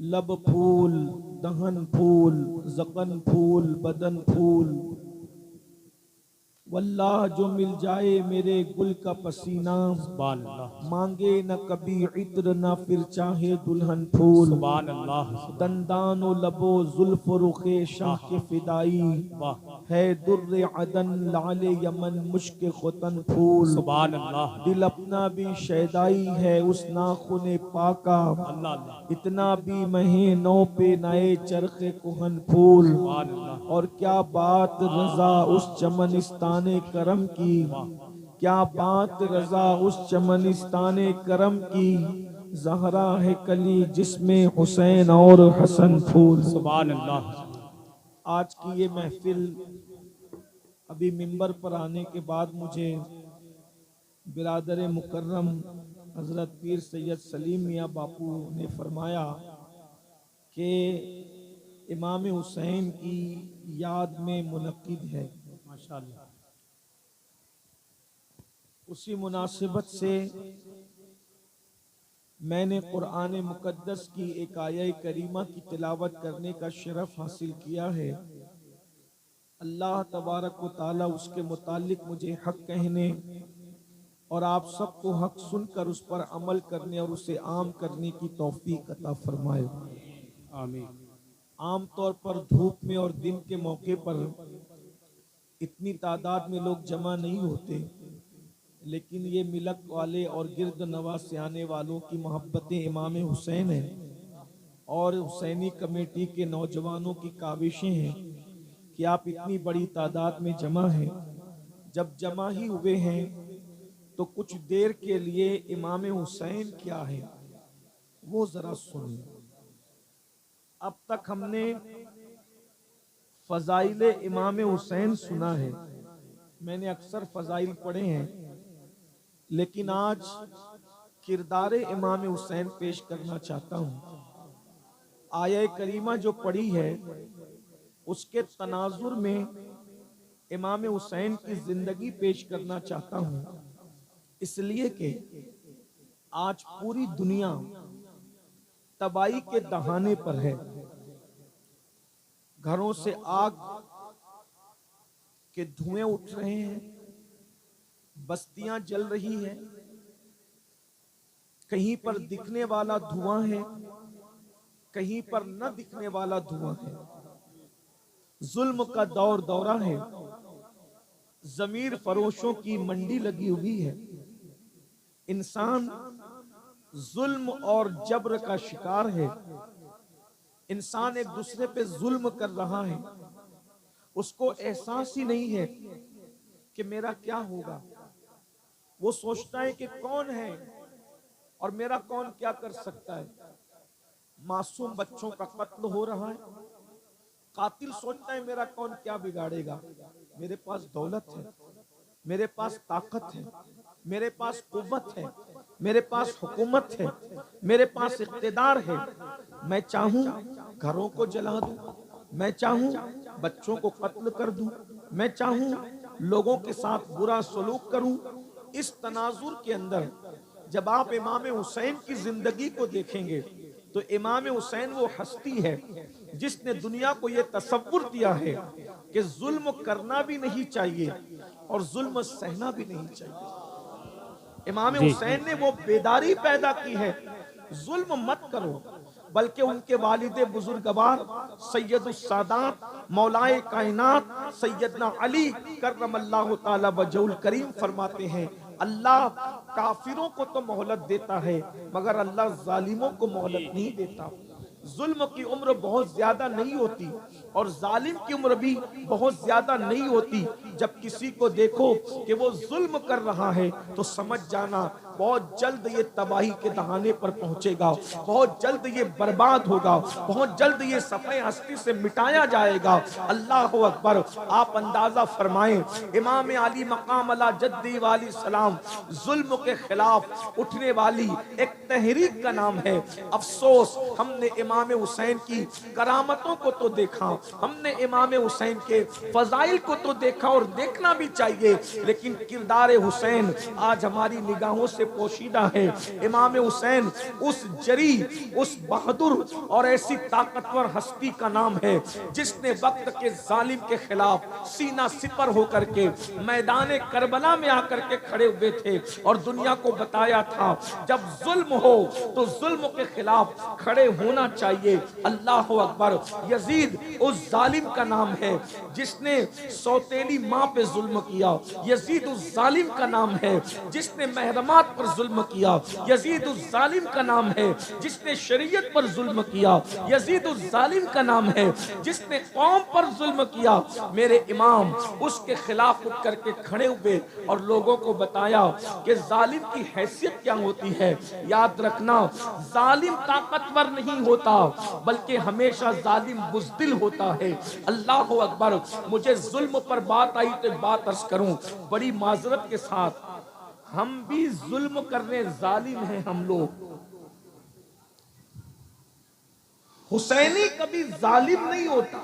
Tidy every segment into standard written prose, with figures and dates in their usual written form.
लब फूल, दहन फूल, ज़क़न फूल, बदन फूल। वल्लाह जो मिल जाए मेरे गुल का पसीना, सुभान अल्लाह, मांगे न कभी इत्र न फिर चाहे दुल्हन फूल। सुभान अल्लाह, सुभान दंदान व लबो जुल्फ रुखे शाह के फिदाई, वाह, है दुर्र अदन लाले यमन मुश्क खुतन फूल। सुभान अल्लाह, दिल अपना भी शैदाई है उस नाखुने पाका, अल्लाह अल्लाह, इतना भी महे नौ पे नए चरखे कुहन फूल। सुभान अल्लाह, और क्या बात रजा उस चमनिस्ताने करम की, क्या बात रजा उस चमनिस्ताने करम की। ज़हरा है कली जिसमें हुसैन और हसन फूल। सुभान अल्लाह, आज की ये महफिल, अभी मिंबर पर आने के बाद मुझे बिरादर मुकर्रम हजरत पीर सैयद सलीम मियाँ बापू ने फरमाया कि इमाम हुसैन की याद में मुनक्किद है। माशाअल्लाह, उसी मुनासिबत से मैंने कुरान मुकद्दस की एक आया करीमा की तिलावत करने का शरफ हासिल किया है। अल्लाह तबारक व ताला उसके मुतालिक मुझे हक कहने और आप सबको हक सुनकर उस पर अमल करने और उसे आम करने की तौफीक अता फरमाए। आमीन, आम तौर पर धूप में और दिन के मौके पर इतनी तादाद में लोग जमा नहीं होते, लेकिन ये मिलक वाले और गिरद नवाज से आने वालों की मोहब्बतें इमाम हुसैन हैं और हुसैनी कमेटी के नौजवानों की काविशें हैं कि आप इतनी बड़ी तादाद में जमा हैं। जब जमा ही हुए हैं तो कुछ देर के लिए इमाम हुसैन क्या है वो जरा सुनिए। अब तक हमने फजाइल इमाम हुसैन सुना है, मैंने अक्सर फजाइल पढ़े हैं, लेकिन आज किरदार इमाम हुसैन पेश करना चाहता हूँ। आया करीमा जो पढ़ी है उसके तनाजुर में इमाम हुसैन की जिंदगी पेश करना चाहता हूँ, इसलिए कि आज पूरी दुनिया तबाही के दहाने पर है। घरों से आग के धुएं उठ रहे हैं, बस्तियां जल रही हैं, कहीं पर दिखने वाला धुआं है, कहीं पर न दिखने वाला धुआं है। जुल्म का दौर दौरा है, जमीर फरोशों की मंडी लगी हुई है। इंसान जुल्म और जबर का शिकार है। इंसान एक दूसरे पे जुल्म कर रहा है, उसको एहसास ही नहीं है कि मेरा क्या होगा। वो सोचता है कि कौन है और मेरा कौन क्या कर सकता है। मासूम बच्चों का कत्ल हो रहा है, कातिल सोचता है मेरा कौन क्या बिगाड़ेगा। मेरे पास दौलत है, मेरे पास ताकत है, मेरे पास कुव्वत है, मेरे पास हुकूमत है, मेरे पास इख्तिदार है। मैं चाहूं घरों को जला दूं, मैं चाहूं बच्चों को कत्ल कर दूं, मैं चाहूं लोगों के साथ बुरा सलूक करूं। इस तनाजुर के अंदर जब आप इमाम हुसैन की जिंदगी को देखेंगे तो इमाम हुसैन वो हस्ती है जिसने दुनिया को ये तसव्वुर दिया है कि जुल्म करना भी नहीं चाहिए और जुल्म सहना भी नहीं चाहिए। इमाम जी, हुसैन ने वो बेदारी पैदा की है, जुल्म मत करो, बल्कि उनके वालिदे बुजुर्गवार सैयदुस सादात मौलाए कायनात सैयदना अली करमल्लाहु ताला वजहुल करीम फरमाते हैं, अल्लाह काफिरों को तो मोहलत देता है मगर अल्लाह जालिमों को मोहलत नहीं देता। जुल्म की उम्र बहुत ज्यादा नहीं होती और जालिम की उम्र भी बहुत ज्यादा नहीं होती। जब किसी को देखो कि वो जुल्म कर रहा है तो समझ जाना बहुत जल्द ये तबाही के दहाने पर पहुंचेगा, बहुत जल्द ये बर्बाद होगा, बहुत जल्द ये सफ़े हस्ती से मिटाया जाएगा। अल्लाह अकबर। आप अंदाजा फरमाएं, इमाम अली मकाम अला जद्दी वाली सलाम जुल्म के खिलाफ उठने वाली एक तहरीक का नाम है। अफसोस हमने इमाम हुसैन की करामतों को तो देखा, हमने इमाम हुसैन के फजाइल को तो देखा और देखना भी चाहिए, लेकिन किरदार हुसैन आज हमारी निगाहों से पोशीदा है। इमाम हुसैन उस जरी, उस बहादुर और ऐसी ताकतवर हस्ती का नाम है जिसने वक्त के जालिम के खिलाफ सीना सिपर होकर के मैदान करबला में आकर के खड़े हुए थे और दुनिया को बताया था जब जुल्म हो तो जुल्म के खिलाफ खड़े होना चाहिए। अल्लाह अकबर। यजीद उस जालिम का नाम है जिसने सौतेली माँ पे जुल्म किया। यजीद उस जालिम का नाम है जिसने महरमात पर जुल्म किया। यजीद उस जालिम का नाम है जिसने शरीयत पर जुल्म किया। यजीद उस जालिम का नाम है जिसने कौम पर जुल्म किया। मेरे इमाम उसके खिलाफ उठ करके खड़े हुए और लोगों को बताया कि जालिम की हैसियत क्या होती है। याद रखना, जालिम ताकतवर नहीं होता बल्कि हमेशा जालिम बुज़दिल होता है। अल्लाह अकबर। मुझे जुल्म पर बात आई तो बात अर्ज करूं बड़ी माजरत के साथ, हम भी जुल्म करने जालिम हैं हम लोग। हुसैनी कभी जालिम नहीं होता।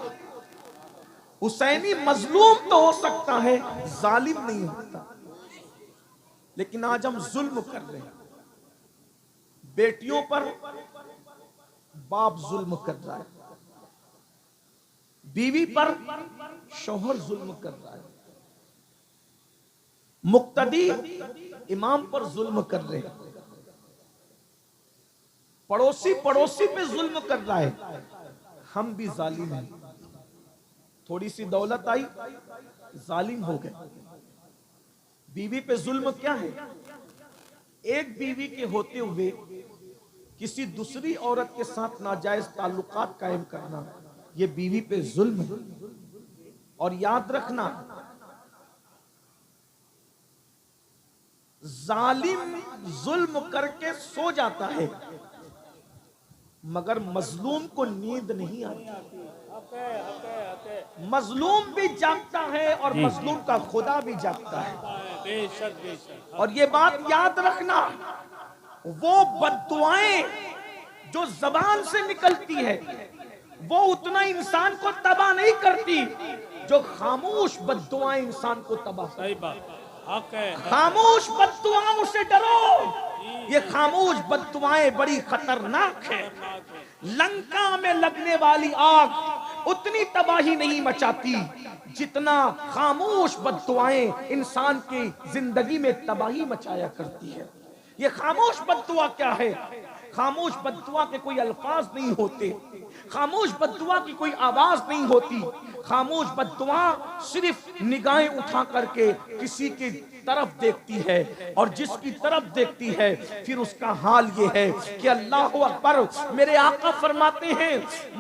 हुसैनी मजलूम तो हो सकता है, जालिम नहीं होता। लेकिन आज हम जुल्म कर रहे हैं। बेटियों पर बाप जुल्म कर रहा है, बीवी पर शौहर जुल्म कर रहा है, मुक्तदी इमाम पर जुल्म कर रहे हैं, पड़ोसी पड़ोसी पे जुल्म कर रहा है। हम भी जालिम हैं। थोड़ी सी दौलत आई, जालिम हो गए। बीवी पे जुल्म क्या है? एक बीवी के होते हुए किसी दूसरी औरत के साथ नाजायज ताल्लुकात कायम करना, यह बीवी पे जुल्म है। और याद रखना, जालिम जुल्म करके सो जाता है मगर मजलूम को नींद नहीं आती। मजलूम भी जागता है और मजलूम का खुदा भी जागता है। बेशक बेशक। और ये बात याद रखना, वो बद्दुआएं जो जबान से निकलती है वो उतना इंसान को तबाह नहीं करती जो खामोश बद्दुआएं इंसान को तबाह। सही बात, हक है। खामोश बद्दुआओं से डरो। ये खामोश बद्दुआएं बड़ी खतरनाक है। लंका में लगने वाली आग उतनी तबाही नहीं मचाती जितना खामोश बद्दुआएं इंसान की जिंदगी में तबाही मचाया करती है। ये खामोश बद्दुआ क्या है? खामोश बद्दुआ के कोई अल्फाज नहीं होते, खामोश बद्दुआ की कोई आवाज नहीं होती। खामोश बद्दुआ सिर्फ निगाहें उठा करके किसी की तरफ देखती है और जिसकी तरफ देखती है फिर उसका हाल ये है कि अल्लाह अकबर। मेरे आका फरमाते हैं,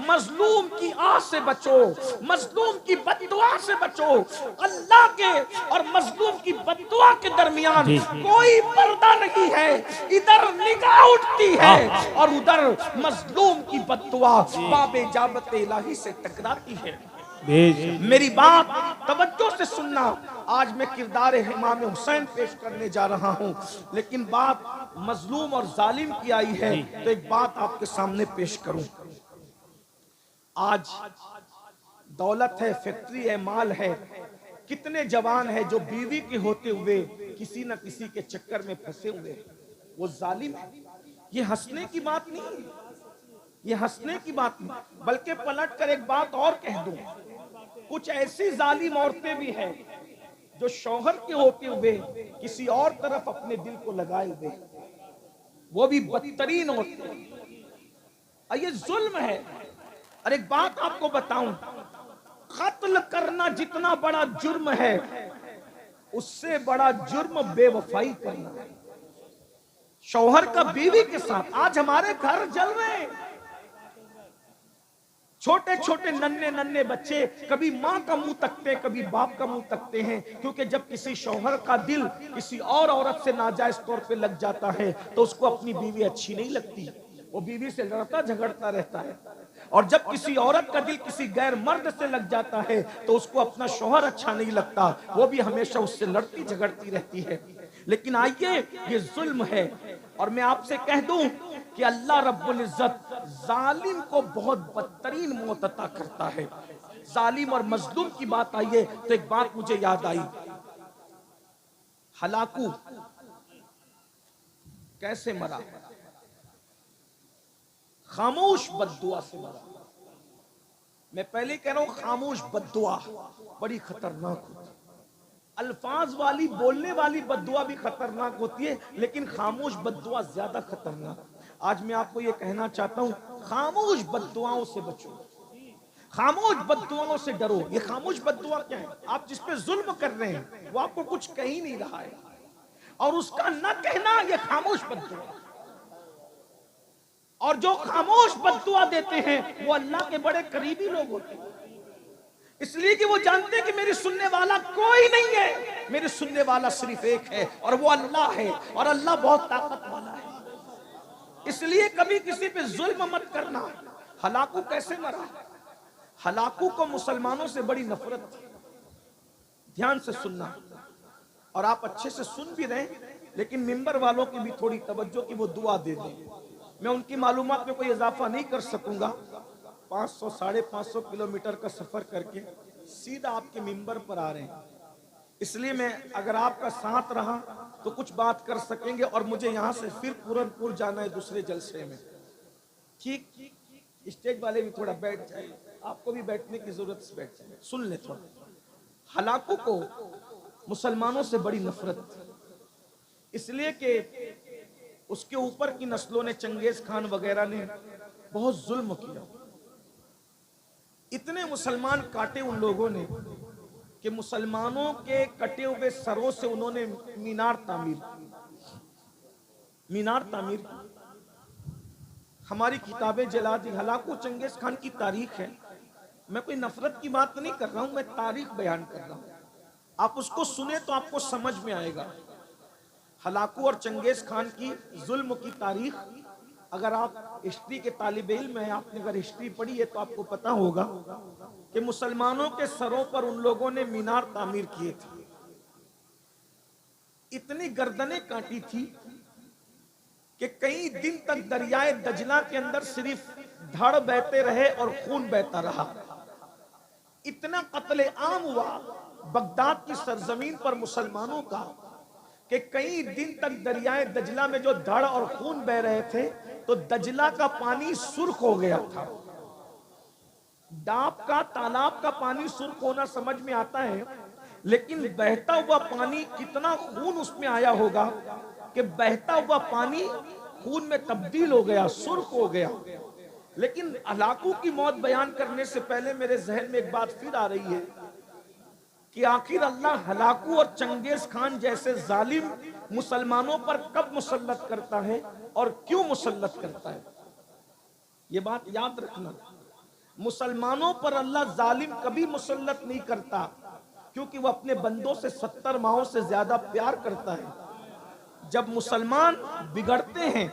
मजलूम की आह से बचो, मजलूम की बद्दुआ से बचो। अल्लाह के और मजलूम की बद्दुआ के दरमियान कोई पर्दा नहीं है। इधर निगाह उठती है और उधर मजलूम की बद्दुआ बाबे जाबत इलाही से टकराती है। मेरी बात तवज्जो से सुनना। आज मैं किरदार इमाम हुसैन पेश करने जा रहा हूं, लेकिन बात मजलूम और जालिम की आई है तो एक बात आपके सामने पेश करूं। आज दौलत है, फैक्ट्री है, माल है, कितने जवान है जो बीवी के होते हुए किसी न किसी के चक्कर में फंसे हुए, वो जालिम है। ये हंसने की बात नहीं, ये हंसने की बात नहीं, बल्कि पलट कर एक बात और कह दूं, कुछ ऐसी जालिम औरतें भी हैं जो शौहर के होते हुए किसी और तरफ अपने दिल को लगाए हुए, वो भी बदतरीन औरतें। ये जुल्म है। और एक बात आपको बताऊं, कत्ल करना जितना बड़ा जुर्म है उससे बड़ा जुर्म बेवफाई करना है। शौहर का बीवी के साथ आज हमारे घर जल रहे हैं। छोटे छोटे नन्हे नन्हे बच्चे कभी माँ का मुंह तकते हैं, कभी बाप का मुंह तकते हैं, क्योंकि जब किसी शौहर का दिल किसी और औरत से नाजायज तौर पे लग जाता है तो उसको अपनी बीवी अच्छी नहीं लगती, वो बीवी से लड़ता झगड़ता रहता है। और जब किसी औरत का दिल किसी गैर मर्द से लग जाता है तो उसको अपना शौहर अच्छा नहीं लगता, वो भी हमेशा उससे लड़ती झगड़ती रहती है। लेकिन आइए, ये जुल्म है। और मैं आपसे कह दूं कि अल्लाह रब्बुल इज्जत जालिम को बहुत बदतरीन मौत अता करता है। जालिम और मजलूम की बात आई है तो एक बात मुझे याद आई। हलाकू कैसे मरा? खामोश बद्दुआ से मरा। मैं पहले कह रहा हूं, खामोश बद्दुआ बड़ी खतरनाक होती है। अल्फाज वाली, बोलने वाली बद्दुआ भी खतरनाक होती है, लेकिन खामोश बद्दुआ ज्यादा खतरनाक। आज मैं आपको यह कहना चाहता हूं, खामोश बद्दुआओं से बचो, खामोश बद्दुआओं से डरो। ये खामोश बद्दुआ क्या है? आप जिस पे जुल्म कर रहे हैं वो आपको कुछ कह ही नहीं रहा है, और उसका न कहना ये खामोश बद्दुआ। और जो खामोश बद्दुआ देते हैं वो अल्लाह के बड़े करीबी लोग होते हैं, इसलिए कि वो जानते हैं कि मेरी सुनने वाला कोई नहीं है, मेरे सुनने वाला सिर्फ एक है और वो अल्लाह है, और अल्लाह बहुत ताकत वाला है। इसलिए कभी किसी पे जुल्म मत करना। हलाकू कैसे मरा? हलाकू को मुसलमानों से बड़ी नफरत थी। ध्यान से सुनना, और आप अच्छे से सुन भी रहे, लेकिन मिंबर वालों की भी थोड़ी तवज्जो की वो दुआ दे दें। मैं उनकी मालूमात में कोई इजाफा नहीं कर सकूंगा। 500 550 किलोमीटर का सफर करके सीधा आपके मिंबर पर आ रहे हैं, इसलिए मैं अगर आपका साथ रहा तो कुछ बात कर सकेंगे, और मुझे यहाँ से फिर पूरनपुर जाना है दूसरे जलसे में। ठीक, स्टेज वाले भी थोड़ा बैठ जाए, आपको भी बैठने की जरूरत से बैठ जाए, सुन ले थोड़ा। हलाकू को मुसलमानों से बड़ी नफरत, इसलिए कि उसके ऊपर की नस्लों ने, चंगेज खान वगैरह ने बहुत जुल्म किया। इतने मुसलमान काटे उन लोगों ने कि मुसलमानों के कटे हुए सरों से उन्होंने मीनार तामीर हमारी किताबें जला दी। हलाकू चंगेज खान की तारीख है, मैं कोई नफरत की बात नहीं कर रहा हूं, मैं तारीख बयान कर रहा हूं। आप उसको सुने तो आपको समझ में आएगा। हलाकू और चंगेज खान की जुल्म की तारीख, अगर आप हिस्ट्री के तालिब इल्म हैं, आपने अगर हिस्ट्री पढ़ी है तो आपको पता होगा कि मुसलमानों के सरों पर उन लोगों ने मीनार तामीर किए थे। इतनी गर्दनें काटी थी कि कई दिन तक दरियाए दजला के अंदर सिर्फ धड़ बहते रहे और खून बहता रहा। इतना कत्ले आम हुआ बगदाद की सरजमीन पर मुसलमानों का कि कई दिन तक दरियाए दजला में जो धड़ और खून बह रहे थे, तो दजला का पानी सुर्ख हो गया था। डाब का, तालाब का पानी सुर्ख होना समझ में आता है, लेकिन बहता हुआ पानी, कितना खून उसमें आया होगा कि बहता हुआ पानी खून में तब्दील हो गया, सुर्ख हो गया। लेकिन हलाकू की मौत बयान करने से पहले मेरे जहन में एक बात फिर आ रही है कि आखिर अल्लाह हलाकू और चंगेज खान जैसे जालिम मुसलमानों पर कब मुसल्लत करता है और क्यों मुसल्लत करता है। ये बात याद रखना, मुसलमानों पर अल्लाह जालिम कभी मुसल्लत नहीं करता, क्योंकि वह अपने बंदों से 70 माहों से ज्यादा प्यार करता है। जब मुसलमान बिगड़ते हैं,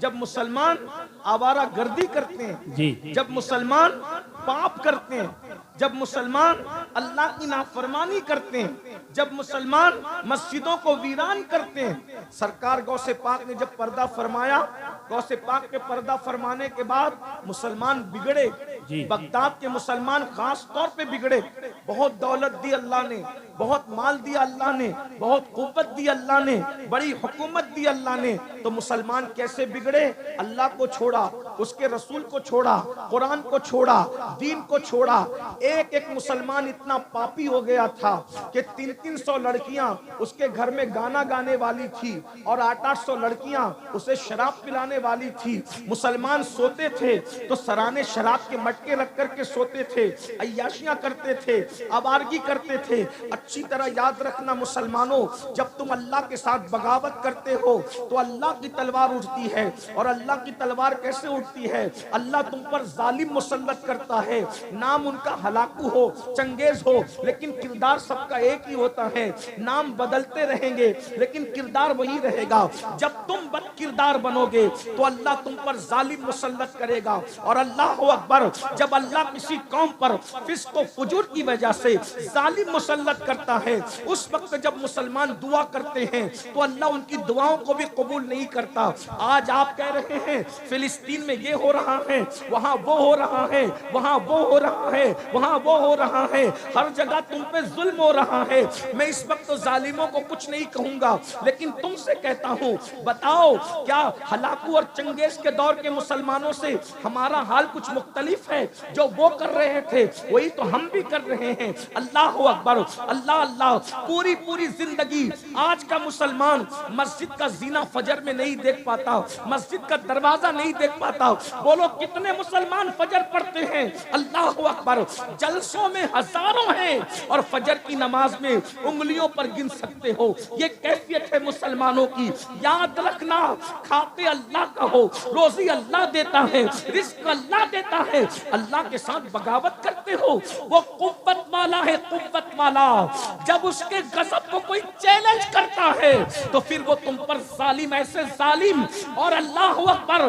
जब मुसलमान आवारा गर्दी करते हैं, जब मुसलमान पाप करते हैं, जब मुसलमान अल्लाह की नाफरमानी करते हैं, जब मुसलमान मस्जिदों को वीरान करते हैं। सरकार गौसे पाक ने जब पर्दा फरमाया, गौसे पाक के पर्दा फरमाने के बाद मुसलमान बिगड़े। बगदाद के मुसलमान खास तौर पे बिगड़े। बहुत दौलत दी अल्लाह ने, बहुत माल दिया अल्लाह ने, बहुत कुव्वत दी अल्लाह ने, बड़ी हुकूमत दी अल्लाह ने, तो मुसलमान कैसे बिगड़े? अल्लाह को छोड़ा, उसके रसूल को छोड़ा, कुरान को छोड़ा, दीन को छोड़ा। एक एक मुसलमान इतना पापी हो गया था कि 300-300 लड़कियां उसके घर में गाना गाने वाली थी और 800-800 लड़कियां उसे शराब पिलाने वाली थी। मुसलमान सोते थे तो सराने शराब के मटके रख करके सोते थे, अय्याशियां करते थे, आवारगी करते थे। अच्छी तरह याद रखना मुसलमानों, जब तुम अल्लाह के साथ बगावत करते हो तो अल्लाह की तलवार उठती है। और अल्लाह की तलवार कैसे उठती है? अल्लाह तुम पर जालिम मुसल्लत करता है। नाम उनका हलाकू हो, चंगेज हो, लेकिन किरदार सबका एक ही होता है। नाम बदलते रहेंगे लेकिन किरदार वही रहेगा। जब तुम बद किरदार बनोगे तो अल्लाह तुम पर जालिम मुसल्लत करेगा। और अल्लाह अकबर, जब अल्लाह किसी कौम पर फिस्क व फुजूर की वजह से जालिम मुसल्लत करता है। उस वक्त जब मुसलमान दुआ करते हैं तो अल्लाह उनकी दुआओं को भी कबूल नहीं करता। आज आप कह रहे हैं फिलिस्तीन में ये हो रहा है, वहां वो हो रहा है, वहां वो हो रहा है, वहां वो हो रहा है, हर जगह तुम पे जुल्म हो रहा है। मैं इस वक्त तो जालिमों को कुछ नहीं कहूंगा, लेकिन तुमसे कहता हूं, बताओ क्या हलाकू और चंगेज के दौर के मुसलमानों से हमारा हाल कुछ मुख्तलिफ है? जो वो कर रहे थे वही तो हम भी कर रहे हैं। अल्लाह अकबर, अल्लाह अल्लाह। पूरी पूरी जिंदगी आज का मुसलमान मस्जिद का जीना फजर में नहीं देख पाता, मस्जिद का दरवाजा नहीं देख पाता। बोलो कितने मुसलमान फजर पढ़ते हैं? अल्लाह अकबर। जलसों में हजारों हैं और फजर की नमाज में उंगलियों पर गिन सकते हो। ये कैफियत है मुसलमानों की। याद रखना, खाते अल्लाह का हो, रोजी अल्लाह देता है, रिस्क अल्लाह देता है। अल्लाह के साथ बगावत करते हो, वो कुव्वत वाला है, कुव्वत वाला। जब उसके गजब को कोई चैलेंज करता है तो फिर वो तुम पर जालिम, ऐसे जालिम और अल्लाह अकबर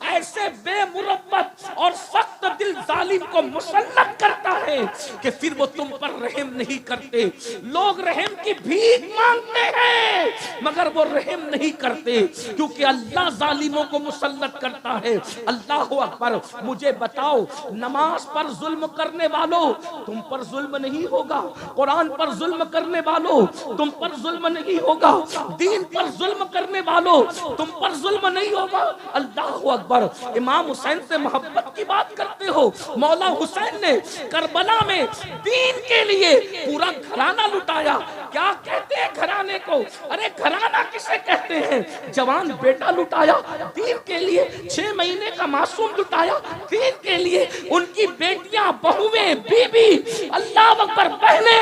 ऐसे बेमुरब्बत और सख्त दिल जालिम को मुसल्लत करता है कि फिर वो तुम पर रहम नहीं करते। लोग रहम की भीख मांगते हैं मगर वो रहम नहीं करते, क्योंकि अल्लाह जालिमों को मुसल्लत करता है। अल्लाह अकबर। मुझे बताओ, नमाज पर जुल्म करने वालों, तुम पर जुल्म नहीं होगा। कुरान पर जुल्म करने वालों, तुम पर जुल्म नहीं होगा। दीन पर जुल्म करने वालों, तुम पर जुल्म नहीं होगा। अल्लाह अकबर। इमाम हुसैन से मोहब्बत की बात करते हो। मौला हुसैन ने करबला में दीन के लिए पूरा घराना लुटाया। क्या कहते हैं घराने को? अरे घराना किसे कहते हैं? जवान बेटा लुटाया दीन के लिए, 6 महीने का मासूम लुटाया दीन के लिए, उनकी बेटियां, बहुएं, बीबी, अल्लाह अकबर, बहने,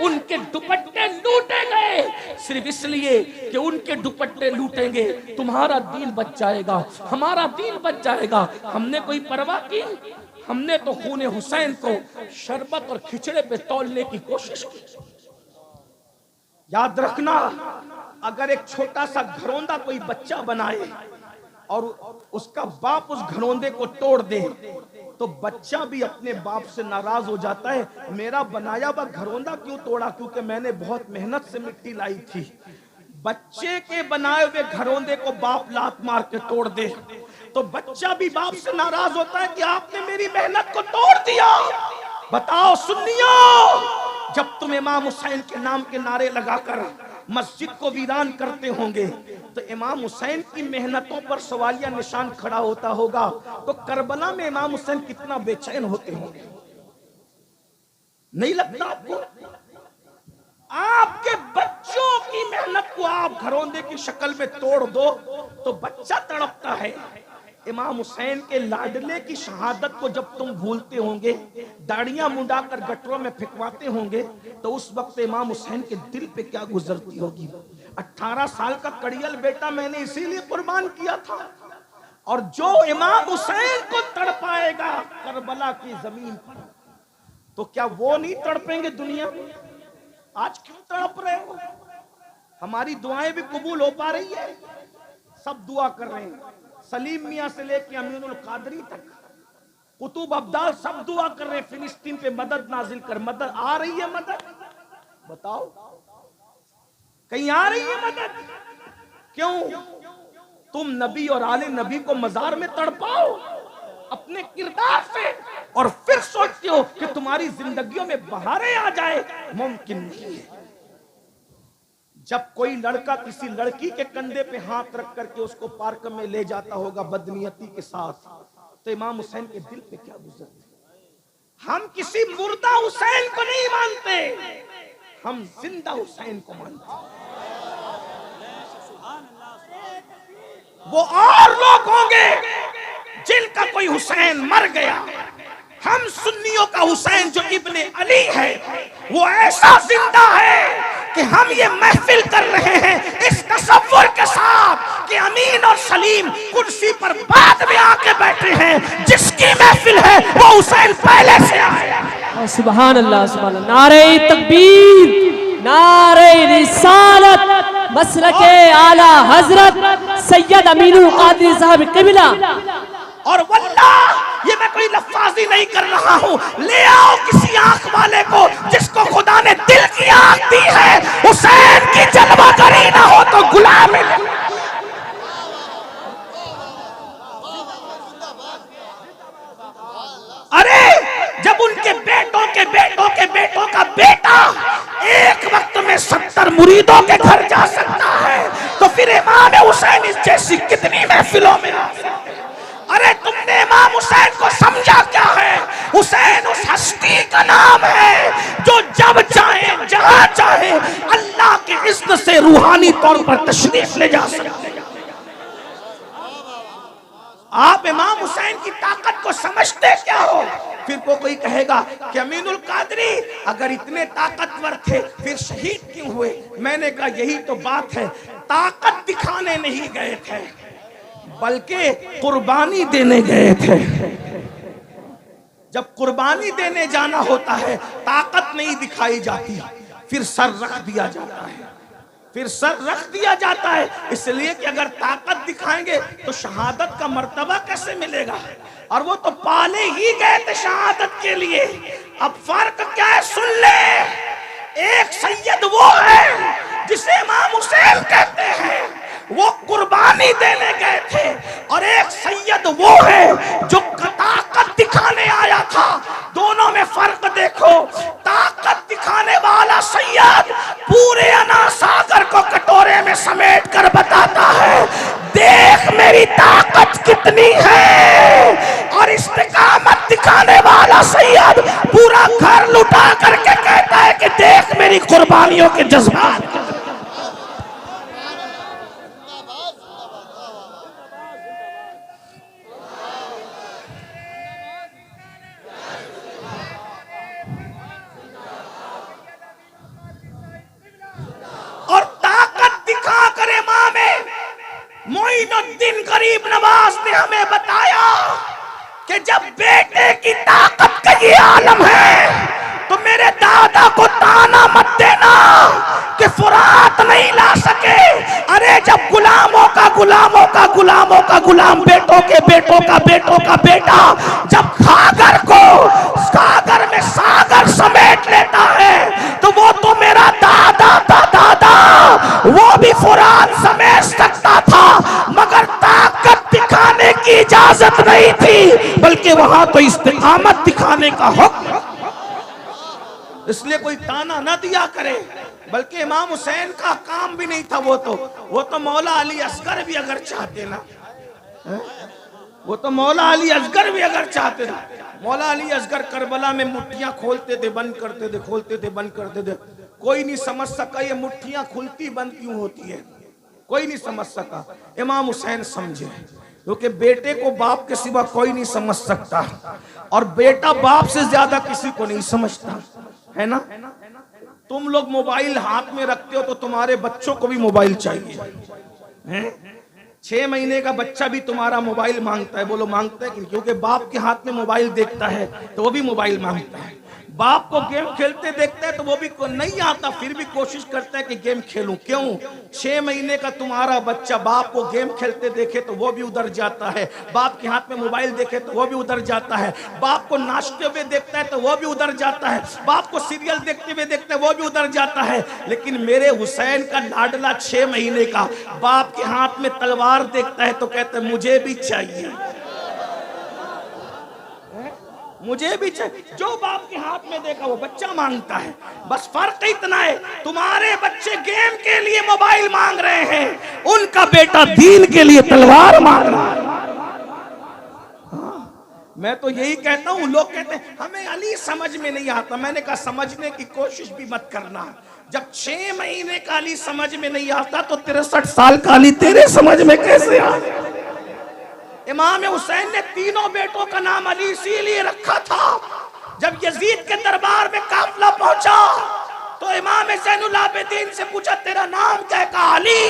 उनके दुपट्टे लूटे गए सिर्फ इसलिए कि उनके दुपट्टे लूटेंगे तुम्हारा दीन बच जाएगा, हमारा दीन बच जाएगा। हमने कोई परवाह की? हमने तो खूने हुसैन को शरबत और खिचड़े पे तौलने की कोशिश की। याद रखना, अगर एक छोटा सा घरौंदा कोई बच्चा बनाए और उसका बाप उस घरौंदे को तोड़ दे तो बच्चा भी अपने बाप से नाराज हो जाता है, मेरा बनाया हुआ घरौंदा क्यों तोड़ा, क्योंकि मैंने बहुत मेहनत से मिट्टी लाई थी। बच्चे के बनाए हुए घरौंदे को बाप लात मार के तोड़ दे तो बच्चा भी बाप से नाराज होता है कि आपने मेरी मेहनत को तोड़ दिया। बताओ सुन्नियों, जब तुम इमाम हुसैन के नाम के नारे लगाकर मस्जिद को वीरान करते होंगे तो इमाम हुसैन की मेहनतों पर सवालिया निशान खड़ा होता होगा, तो करबला में इमाम हुसैन कितना बेचैन होते होंगे। नहीं लगता आपको? आपके बच्चों की मेहनत को आप घरौंदे की शक्ल में तोड़ दो तो बच्चा तड़पता है। इमाम हुसैन के लाडले की शहादत को जब तुम भूलते होंगे, दाढ़ियां मुंडाकर गटरों में फेंकवाते होंगे, तो उस वक्त इमाम हुसैन के दिल पे क्या गुजरती होगी। 18 साल का कड़ियल बेटा मैंने इसीलिए कुर्बान किया था। और जो इमाम हुसैन को तड़पाएगा करबला की जमीन पर, तो क्या वो नहीं तड़पेंगे दुनिया में? आज क्यों तड़प रहे हो? हमारी दुआएं भी कबूल हो पा रही है? सब दुआ कर रहे हैं, सलीम मियां से लेके अमीनुल कादरी तक, कुतुब अब्दाल सब दुआ कर रहे हैं फिलिस्तीन पे मदद नाजिल कर। मदद आ रही है? मदद बताओ, कहीं आ रही है मदद? क्यों? तुम नबी और आले नबी को मजार में तड़पाओ अपने किरदार से और फिर सोचते हो कि तुम्हारी जिंदगियों में बहारें आ जाए। मुमकिन नहीं है। जब कोई लड़का किसी लड़की के कंधे पे हाथ रख करके उसको पार्क में ले जाता होगा बदनीयती के साथ, तो इमाम हुसैन के दिल पे क्या गुजरती? हम किसी मुर्दा हुसैन को नहीं मानते, हम जिंदा हुसैन को मानते। वो और लोग होंगे जिनका कोई हुसैन मर गया। हम सुन्नियों का हुसैन जो इब्ने अली है वो ऐसा जिंदा है कि हम ये महफिल कर रहे हैं इस तसव्वुर के साथ कि अमीन और सलीम कुर्सी पर बाद में आके बैठे हैं। जिसकी महफिल है वो हुसैन पहले से आया। सुभान अल्लाह, सुभान अल्लाह। नारे तकबीर, नारे रिसालत, मसलके आला हजरत सैयद अमीनुल कादरी साहब क़िबला। और वल्लाह ये मैं कोई लफ्ज़ी नहीं कर रहा हूँ। ले आओ किसी आंख वाले को जिसको खुदा ने दिल की आंख का बेटा एक वक्त में 70 मुरीदों के घर जा सकता है, तो फिर इमाम हुसैन इस जैसी कितनी महफिलों में आ सकते हैं। अरे तुमने इमाम हुसैन को समझा क्या है? हुसैन उस हस्ती का नाम है जो जब चाहे जहां चाहे अल्लाह के इज़्न से रूहानी तौर पर तशरीफ ले जा सकते हैं। आप इमाम हुसैन की ताकत को समझते क्या हो? फिर कोई कहेगा कि अमीनुल कादरी अगर इतने ताकतवर थे फिर शहीद क्यों हुए? मैंने कहा यही तो बात है, ताकत दिखाने नहीं गए थे बल्कि कुर्बानी देने गए थे। जब कुर्बानी देने जाना होता है ताकत नहीं दिखाई जाती, फिर सर रख दिया जाता है, फिर सर रख दिया जाता है, इसलिए कि अगर ताकत दिखाएंगे तो शहादत का मर्तबा कैसे मिलेगा? और वो तो पाले ही गए थे शहादत के लिए। अब फर्क क्या है सुन ले, एक सैयद वो है जिसे इमाम हुसैन कहते हैं, वो कुर्बानी देने गए थे, और एक सैयद वो है जो ताकत दिखाने आया था। दोनों में फर्क देखो। ताकत दिखाने वाला सैयद पूरे अना सागर को कटोरे में समेट कर बताता है, देख मेरी ताकत कितनी है। और इस्तिकामत दिखाने वाला सैयद पूरा घर लुटा करके कहता है कि देख मेरी कुर्बानियों के जज्बात। और ताकत दिखा कर इमाम मोइनुद्दीन गरीब नवाज ने हमें बताया कि जब बेटे की ताकत का ये आलम है तो मेरे दादा को ताना मत देना कि फुरात नहीं ला सके। अरे जब गुलामों का गुलाम बेटों के बेटों का बेटा जब सागर में सागर समेट लेता है तो वो तो मेरा दादा था, वो भी फुरात समेट सकता था, मगर ताकत दिखाने की इजाजत नहीं थी, बल्कि वहां तो इस्तिकामत दिखाने का हुक्म। इसलिए कोई ताना न दिया करे, बल्कि इमाम हुसैन का काम भी नहीं था। वो तो मौला अली असगर भी अगर चाहते ना, वो तो मौला अली असगर भी अगर चाहते ना, मौला अली असगर करबला में मुट्ठियां खोलते थे बंद करते थे, खोलते थे बंद करते थे। कोई नहीं समझ सका ये मुट्ठियां खुलती बंद क्यों होती है, कोई नहीं समझ सका। इमाम हुसैन समझे, क्योंकि बेटे को बाप के सिवा कोई नहीं समझ सकता, और बेटा बाप से ज्यादा किसी को नहीं समझता, है ना। तुम लोग मोबाइल हाथ में रखते हो तो तुम्हारे बच्चों को भी मोबाइल चाहिए, हैं? 6 महीने का बच्चा भी तुम्हारा मोबाइल मांगता है। बोलो मांगता है क्योंकि बाप के हाथ में मोबाइल देखता है तो वो भी मोबाइल मांगता है। बाप को गेम खेलते देखता है तो वो भी नहीं आता, फिर भी कोशिश करता है कि गेम खेलूं। क्यों? 6 महीने का तुम्हारा बच्चा बाप को गेम खेलते देखे तो वो भी उधर जाता है, बाप के हाथ में मोबाइल देखे तो वो भी उधर जाता है, बाप को नाचते हुए देखता है तो वो भी उधर जाता है, बाप को सीरियल देखते हुए देखता है वो भी उधर जाता है। लेकिन मेरे हुसैन का लाडला 6 महीने का बाप के हाथ में तलवार देखता है तो कहता है मुझे भी चाहिए, मुझे भी चाहिए। जो बाप के हाथ में देखा वो बच्चा मांगता है। बस फर्क इतना है, तुम्हारे बच्चे गेम के लिए मोबाइल मांग रहे हैं, उनका बेटा दीन के लिए तलवार मांग रहा है। मैं तो यही कहता हूँ, लोग कहते हैं हमें अली समझ में नहीं आता। मैंने कहा समझने की कोशिश भी मत करना। जब 6 महीने का अली समझ में नहीं आता तो 63 साल का अली तेरे समझ में कैसे आ? इमाम हुसैन ने तीनों बेटों का नाम अली इसीलिए रखा था। जब यजीद के दरबार में काफिला पहुंचा तो इमाम ज़ैनुल आबिदीन से पूछा तेरा नाम क्या है? कहा अली।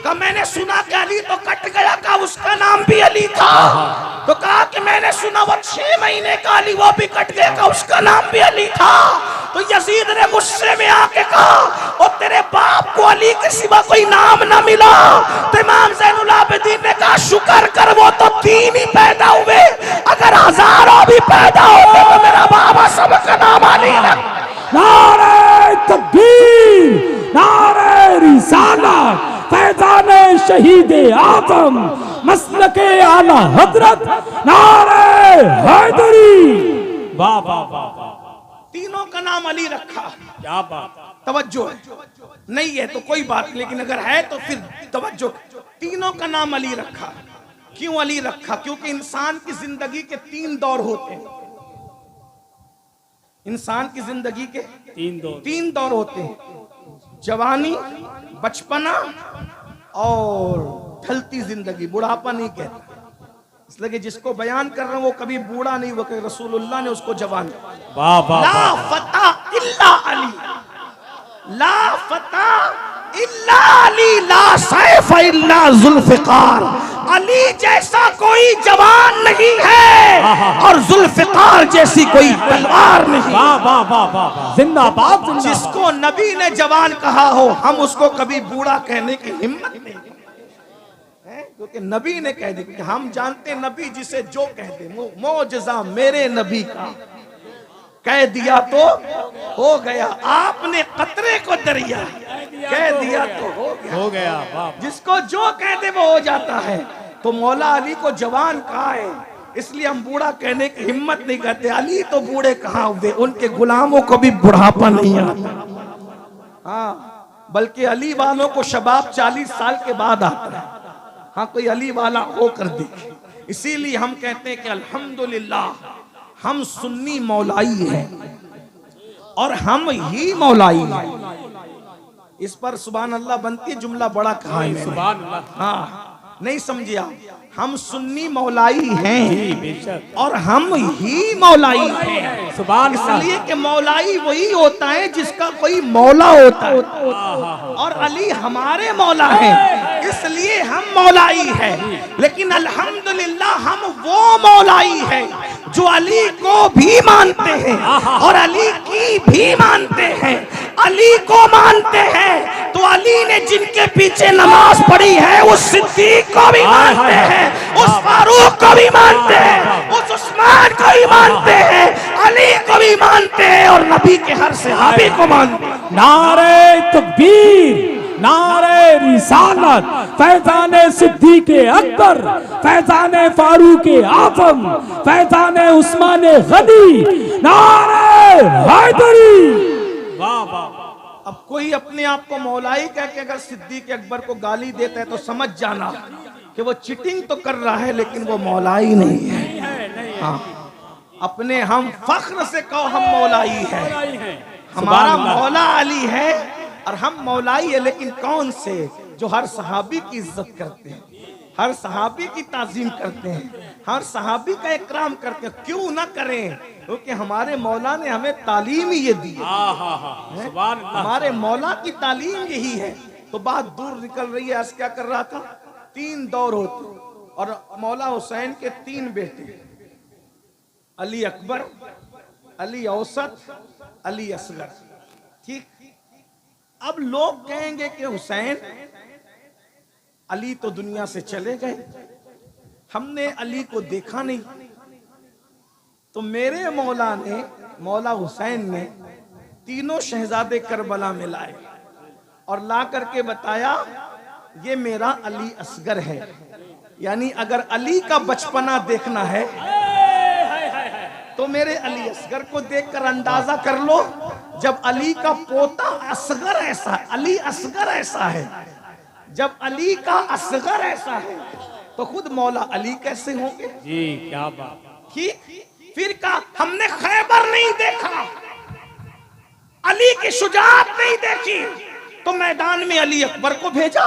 कहा मैंने सुना कि अली तो कट गया, कहा उसका नाम भी अली था। तो कहा कि मैंने सुना वो 6 महीने का अली वो भी कट गया, कहा उसका नाम भी अली था। तो यजीद ने गुस्से में आके कहा और तेरे बाप को अली के सिवा कोई नाम ना मिला। तो इमाम ज़ैनुल आबिदीन ने कहा शुक्र कर, वो तो 3 ही पैदा हुए, अगर हजारों भी पैदा होते तो मेरा बाबा सबका नाम अली रखता। नारे तकबीर, नारे रिसालत, फैज़ान शहीद आज़म, मसलके आला हजरत, नारे हैदरी। वाह वाह वाह वाह। तीनों का नाम अली रखा। क्या बात। तवज्जो है, नहीं है तो कोई बात, लेकिन अगर है तो फिर तवज्जो। तीनों का नाम अली रखा। क्यों अली रखा? क्योंकि इंसान की जिंदगी के 3 दौर होते हैं। इंसान की जिंदगी के 3 दौर होते हैं, जवानी, बचपना और ढलती जिंदगी, बुढ़ापा नहीं कहते। इसलिए कि जिसको बयान कर रहे हैं वो कभी बूढ़ा नहीं हुआ, कि रसूलुल्लाह ने उसको जवान वाह वाह। ला फता इल्ला अली, ला फता इल्ला अली, ला सैफ इल्ला जुल्फिकार। अली जैसा कोई जवान नहीं है और जुल्फिकार जैसी कोई तलवार नहीं। वाह वाह वाह वाह, जिंदाबाद जिंदाबाद। जिसको नबी ने जवान कहा हो, हम उसको कभी बूढ़ा कहने की हिम्मत नहीं, क्योंकि नबी ने कह दिया। हम जानते नबी जिसे जो कह दे, मौजज़ा मेरे नबी का कह दिया तो हो गया। आपने कतरे को दरिया कह दिया तो हो गया। वाह। जिसको जो कह दे वो हो जाता है। तो मौला अली को जवान कहा है, इसलिए हम बूढ़ा कहने की हिम्मत नहीं करते। अली तो बूढ़े कहाँ हुए, उनके गुलामों को भी बुढ़ापा नहीं आता। हाँ, बल्कि अली वालों को शबाब 40 साल के बाद आता है। हाँ, कोई अली वाला होकर देखे। इसीलिए हम कहते हैं कि अल्हम्दुलिल्लाह हम सुन्नी मौलाई हैं और हम ही मौलाई हैं। इस पर सुभान अल्लाह बनती है, जुमला बड़ा कहा है सुभान अल्लाह। हाँ, नहीं समझे आप? हम सुन्नी मौलाई हैं और हम ही मौलाई हैं। सुभान अल्लाह। इसलिए कि मौलाई वही होता है जिसका कोई मौला होता है, और अली हमारे मौला हैं, इसलिए हम मौलाई हैं। लेकिन अल्हम्दुलिल्लाह हम वो मौलाई हैं जो अली को भी मानते हैं और अली की भी मानते हैं। अली को मानते हैं तो अली ने जिनके पीछे नमाज पढ़ी है उस सिद्दीक को भी मानते हैं, उस फारूक को भी मानते हैं, उस उस्मान को भी मानते हैं, अली को भी मानते हैं और नबी के हर सहाबी को मानते हैं। नारे तकबीर, नारे रिसालत, फैजाने सिद्दीक़े अकबर, फैजाने फारूक़े आज़म, फैजाने उस्माने गनी, नारे हैदरी। वाह वाह। अब कोई अपने आप को मौलाई कह के अगर सिद्दीक अकबर को गाली देता है तो समझ जाना कि वो चिटिंग तो कर रहा है, लेकिन वो मौलाई नहीं है। हाँ, अपने हम फख्र से कहो हम मौलाई है। हमारा मौला अली है और हम मौलाई है, लेकिन कौन से? जो हर सहाबी की इज्जत करते हैं, हर सहाबी की ताजीम करते हैं, हर सहाबी का इकराम करते हैं। क्यों ना करें, क्योंकि हमारे मौला ने हमें तालीम ही ये दी है। हमारे मौला की तालीम यही है। तो बात दूर निकल रही है। आज क्या कर रहा था? 3 दौर होते और मौला हुसैन के 3 बेटे, अली अकबर, अली औसत, अली असगर। ठीक, अब लोग कहेंगे कि हुसैन अली तो दुनिया से चले गए, हमने अली को देखा नहीं। तो मेरे मौला ने, मौला हुसैन ने तीनों शहजादे करबला में लाए और ला करके बताया ये मेरा अली असगर है। यानी अगर अली का बचपना देखना है तो मेरे अली असगर को देखकर अंदाजा कर लो। जब अली का पोता असगर ऐसा है, अली असगर ऐसा है, जब अली का असगर ऐसा है तो खुद मौला अली कैसे होंगे? जी क्या बात। ठीक, फिर कहा हमने खैबर नहीं देखा, अली की शुजाअत नहीं देखी, तो मैदान में अली अकबर को भेजा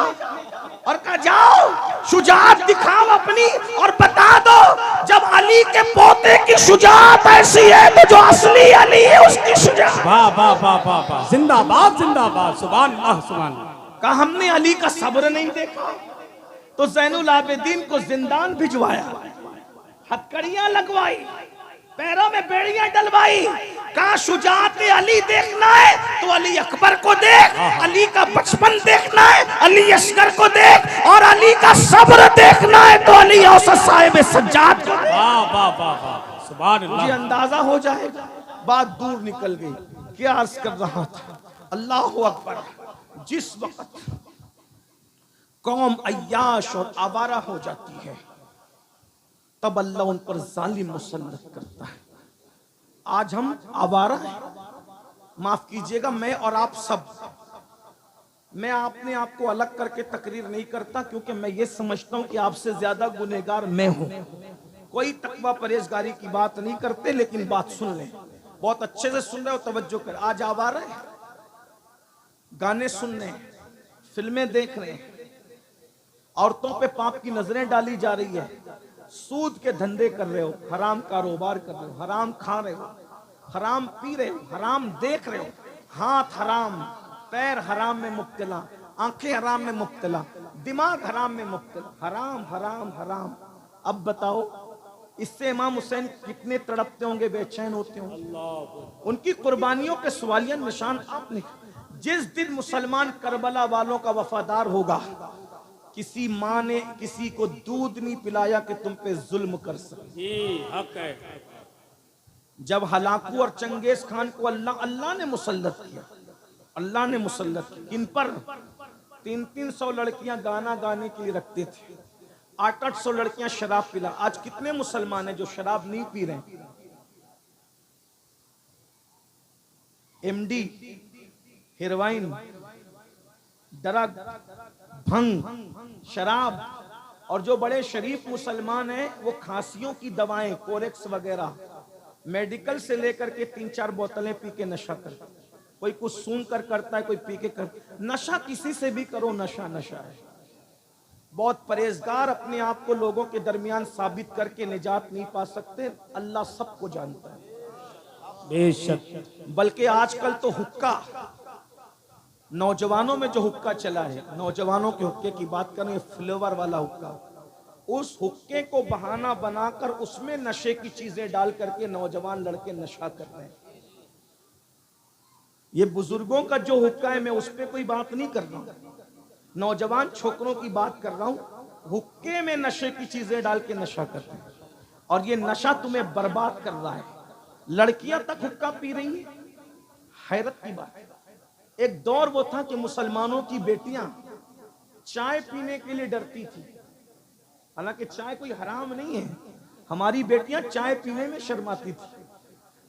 और कहा जाओ शुजाअत दिखाओ अपनी और बता दो जब अली के पोते की शुजाअत ऐसी है तो जो असली अली है उसकी शुजाअत। वाह वाह वाह वाह वाह, जिंदाबाद जिंदाबाद, सुभान अल्लाह सुभान अल्लाह। कहा हमने अली का सब्र नहीं देखा, तो ज़ैनुल आबिदीन को जिंदान भिजवाया, हथकड़ियां लगवाई, पैरों में बेड़ियां डलवाई। कहा शुजाअत अली देखना है तो अली अकबर को देख, अली का बचपन देखना है अली असगर को देख, और अली का सब्र देखना है तो अली औसत साहिब सज्जाद को। वाह वाह वाह वाह, सुभान अल्लाह। मुझे अंदाजा हो जाएगा। बात दूर निकल गई। क्या अर्ज कर रहा था? अल्लाह अकबर। जिस वक्त कौम अय्याश और आवारा हो जाती है तब अल्लाह उन पर जालिम मुसल्लत करता है। आज हम आवारा हैं, माफ कीजिएगा, मैं और आप सब, मैं अपने आप को अलग करके तकरीर नहीं करता, क्योंकि मैं ये समझता हूं कि आपसे ज्यादा गुनहगार मैं हूं। कोई तकवा परहेजगारी की बात नहीं करते, लेकिन बात सुन लें, बहुत अच्छे से सुन रहे हो, तवज्जो कर। आज आप आ रहे हैं, गाने सुन रहे हैं, फिल्में देख रहे हैं, औरतों पे पाप की नजरें डाली जा रही है, सूद के धंधे कर रहे हो, हराम कारोबार कर रहे हो, हराम खा रहे हो, हराम पी रहे हो, हराम देख रहे हो, हाथ हराम, पैर हराम में मुब्तला, आंखें हराम में मुब्तला, दिमाग हराम में मुब्तला, हराम हराम हराम। अब बताओ, इससे इमाम हुसैन कितने तड़पते होंगे, बेचैन होते होंगे। उनकी कुर्बानियों के सवालिया निशान आपने। जिस दिन मुसलमान करबला वालों का वफादार होगा, किसी माँ ने किसी को दूध नहीं पिलाया कि तुम पे जुल्म कर सके। हक है। जब हलाकू और चंगेज खान को अल्लाह ने मुसल्लत किया, अल्लाह ने मुसल्लत किया, किन पर? 300 लड़कियां गाना गाने के लिए रखते थे, 800 लड़कियां शराब पिला। आज कितने मुसलमान हैं जो शराब नहीं पी रहे? एमडी, हेरोइन, ड्रग, भंग, शराब। और जो बड़े शरीफ मुसलमान हैं वो खांसियों की दवाएं, कोरेक्स वगैरह, मेडिकल से लेकर के 3-4 बोतलें पी के नशा करता है। कोई कुछ सूंघ कर करता है, कोई पी के कर। नशा किसी से भी करो, नशा नशा है। बहुत परहेजगार अपने आप को लोगों के दरमियान साबित करके निजात नहीं पा सकते, अल्लाह सबको जानता है बेशक। बल्कि आजकल तो हुक्का, नौजवानों में जो हुक्का चला है, नौजवानों के हुक्के की बात करें, फ्लेवर वाला हुक्का, उस हुक्के को बहाना बनाकर उसमें नशे की चीजें डाल करके नौजवान लड़के नशा कर रहे हैं। ये बुजुर्गों का जो हुक्का है, मैं उस पर कोई बात नहीं कर रहा हूं, नौजवान छोकरों की बात कर रहा हूं। हुक्के में नशे की चीजें डाल के नशा कर रहे हैं, और ये नशा तुम्हें बर्बाद कर रहा है। लड़कियां तक हुक्का पी रही हैं, हैरत की बात है। एक दौर वो था कि मुसलमानों की बेटियां चाय पीने के लिए डरती थी, हालांकि चाय कोई हराम नहीं है। हमारी बेटियां चाय पीने में शर्माती थी,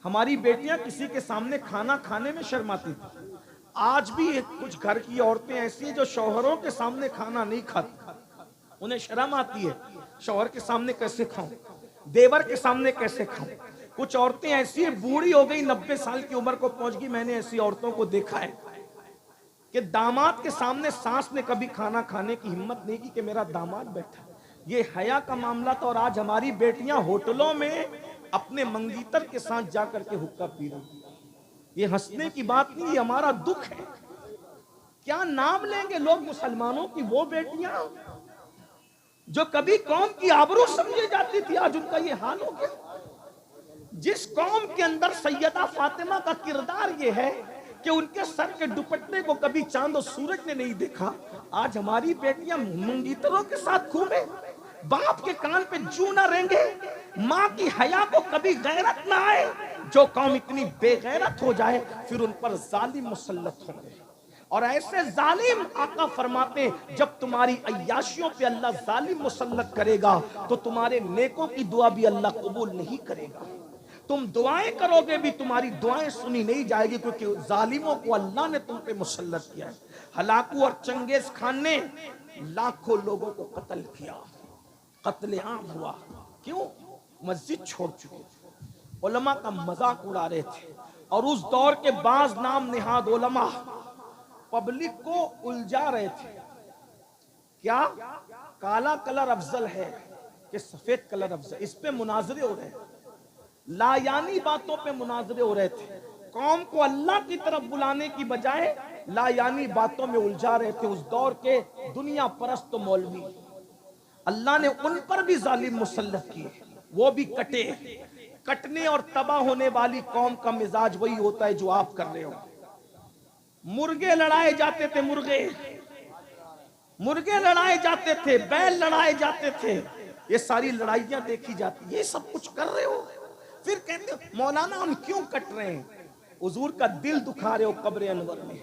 हमारी बेटियां किसी के सामने खाना खाने में शर्माती थी। आज भी कुछ घर की औरतें ऐसी हैं जो शौहरों के सामने खाना नहीं खाती, उन्हें शर्म आती है, शौहर के सामने कैसे खाऊं, देवर के सामने कैसे खाऊं। कुछ औरतें ऐसी हैं, बूढ़ी हो गई, 90 साल की उम्र को पहुंच गई, मैंने ऐसी औरतों को देखा है कि दामाद के सामने सास ने कभी खाना खाने की हिम्मत नहीं की कि मेरा दामाद बैठा। ये हया का मामला था। और आज हमारी बेटियां होटलों में अपने मंगीतर के साथ जाकर के हुक्का पी रही। ये हंसने की बात नहीं, ये हमारा दुख है। क्या नाम लेंगे लोग मुसलमानों की वो बेटियां जो कभी कौम की आबरू समझी जाती थी, आज उनका ये हाल हो गया। जिस कौम के अंदर सैयदा फातिमा का किरदार ये है कि उनके सर के दुपट्टे को कभी चांद और सूरज ने नहीं देखा, आज हमारी बेटियां मंगीतरों के साथ घूमे, बाप के कान पे जू ना रेंगे, माँ की हया को कभी गैरत ना आए। जो कौम इतनी बेगैरत हो जाए, फिर उन पर जालिम मुसल्लत होंगे। और ऐसे जालिम आका फरमाते, जब तुम्हारी अय्याशियों पे अल्लाह जालिम मुसल्लत करेगा तो तुम्हारे नेकों की दुआ भी अल्लाह कबूल नहीं करेगा। तुम दुआएं करोगे भी, तुम्हारी दुआएं सुनी नहीं जाएगी, क्योंकि जालिमों को अल्लाह ने तुम पे मुसल्लत किया है। हलाकू और चंगेज खान ने लाखों लोगों को कत्ल किया, कत्लेआम हुआ। क्यों? मस्जिद छोड़ चुके थे, उलमा का मजाक उड़ा रहे थे। और उस दौर के बाज नाम निहाद उलमा पब्लिक को उलझा रहे थे। क्या काला कलर अफजल है कि सफेद कलर अफजल? इस पे मुनाजरे हो रहे हैं, लायानी बातों पे मुनाजरे हो रहे थे। कौम को अल्लाह की तरफ बुलाने की बजाय लायानी बातों में उलझा रहे थे। उस दौर के दुनिया परस्त मौलवी, अल्लाह ने उन पर भी जालिम मुसल्लत किए, वो भी कटे। कटने और तबाह होने वाली कौम का मिजाज वही होता है जो आप कर रहे हो। मुर्गे लड़ाए जाते थे, मुर्गे लड़ाए जाते थे, बैल लड़ाए जाते थे, ये सारी लड़ाइयां देखी जाती। ये सब कुछ कर रहे हो, फिर कहते हो मौलाना हम क्यों कट रहे हैं? हुजूर का दिल दुखा रहे हो कब्र अनवर में,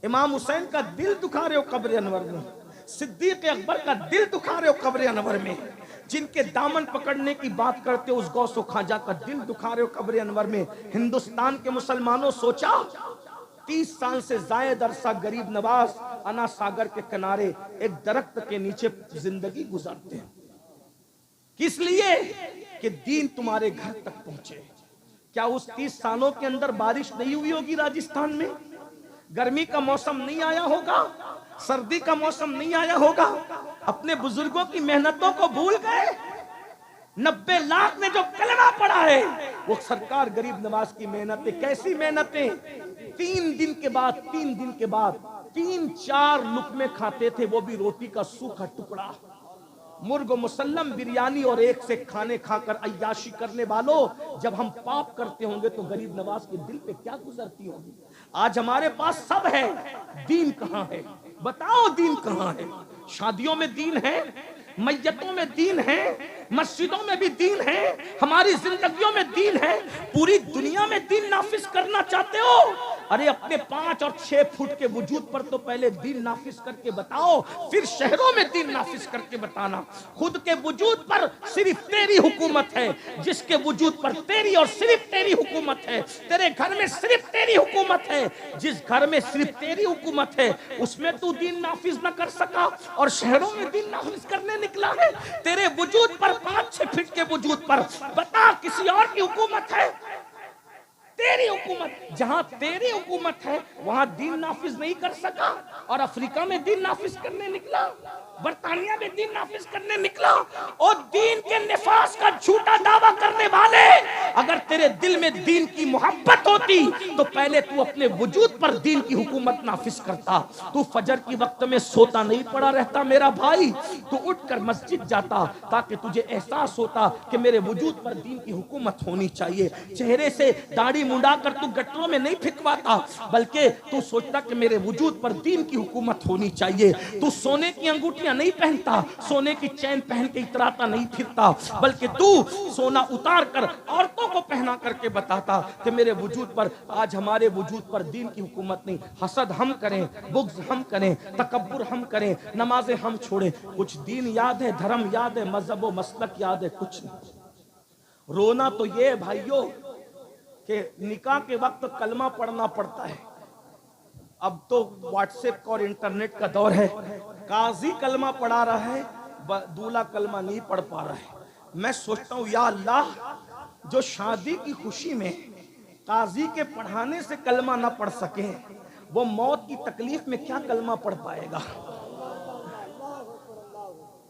इमाम हुसैन का दिल दुखा रहे हो कब्र अनवर में, सिद्दीक अकबर का दिल दुखा रहे हो कब्र अनवर में, जिनके दामन पकड़ने की बात करते हो उस गौसो खाजा का दिल दुखा रहे हो कब्र अनवर में। हिंदुस्तान के मुसलमानों सोचा 30 साल से जायद अरसा गरीब नवाज अना सागर के किनारे एक दरख्त के नीचे जिंदगी गुजारते हैं, किस लिए कि दीन तुम्हारे घर तक पहुंचे। क्या उस 30 सालों के अंदर बारिश नहीं हुई होगी राजस्थान में? गर्मी का मौसम नहीं आया होगा? सर्दी का मौसम नहीं आया होगा? अपने बुजुर्गों की मेहनतों को भूल गए? 90 लाख ने जो कलमा पढ़ा है वो सरकार गरीब नवाज की मेहनतें। कैसी मेहनतें? 3 दिन के बाद 3-4 लुकमे खाते थे, वो भी रोटी का सूखा टुकड़ा। मुर्ग मुसल्लम बिरयानी और एक से खाने खाकर अय्याशी करने वालों, जब हम पाप करते होंगे तो गरीब नवाज के दिल पे क्या गुजरती होगी। आज हमारे पास सब है, दीन कहां है? बताओ दीन कहां है? शादियों में दीन है, मैयतों में दीन है, मस्जिदों में भी दीन है, हमारी जिंदगियों में दीन है। पूरी दुनिया में दीन नाफिज करना चाहते हो? अरे अपने 5 और 6 फुट के वजूद पर तो पहले दीन नाफिज करके बताओ, फिर शहरों में दीन नाफिज करके बताना। खुद के वजूद पर सिर्फ तेरी हुकूमत है, जिसके वजूद पर तेरी और सिर्फ तेरी हुकूमत है। तेरे घर में सिर्फ तेरी हुकूमत है, जिस घर में सिर्फ तेरी हुकूमत है उसमें तू दीन नाफिज न कर सका और शहरों में दीन नाफिज करने निकला है। तेरे वजूद पर 5-6 फीट के वजूद पर बता किसी और की हुकूमत है? तेरी हुकूमत। जहां तेरी हुकूमत है वहां दीन नाफिज नहीं कर सका और अफ्रीका में दीन नाफिज करने निकला, बरतानिया में दीन नाफिज करने निकला। और दीन के निफास का झूठा दावा करने वाले, अगर तेरे दिल में दीन की मोहब्बत होती तो पहले तू अपने वजूद पर दीन की हुकूमत नाफिज करता। तू फजर की वक्त में सोता नहीं पड़ा रहता मेरा भाई, तू उठकर मस्जिद जाता ताकि तुझे एहसास होता कि मेरे वजूद पर दीन की हुकूमत होनी चाहिए। चेहरे से दाढ़ी मुंडाकर तू गटरों में नहीं फिकवाता, बल्कि तू सोचता कि मेरे वजूद पर दीन की हुकूमत होनी चाहिए। तू सोने की अंगूठियां नहीं पहनता, सोने की चैन पहन के इतराता नहीं फिरता, बल्कि तू सोना उतार कर औरतों को पहना करके बताता कि मेरे वजूद पर, आज हमारे वजूद पर दीन की हुकूमत नहीं। हसद हम करें, बुग़्ज़ हम करें, तकब्बुर हम करें, नमाजें हम छोड़ें, कुछ दीन याद है, धर्म याद है, मजहब व मसलक याद है? कुछ नहीं। रोना तो ये भाइयों कि निकाह के वक्त कलमा पढ़ना पड़ता है। अब तो व्हाट्सएप और इंटरनेट का दौर है, काजी कलमा पढ़ा रहा है, दूल्हा कलमा नहीं पढ़ पा रहा है। मैं सोचता हूँ या अल्लाह, जो शादी की खुशी में काजी के पढ़ाने से कलमा ना पढ़ सके, वो मौत की तकलीफ में क्या कलमा पढ़ पाएगा?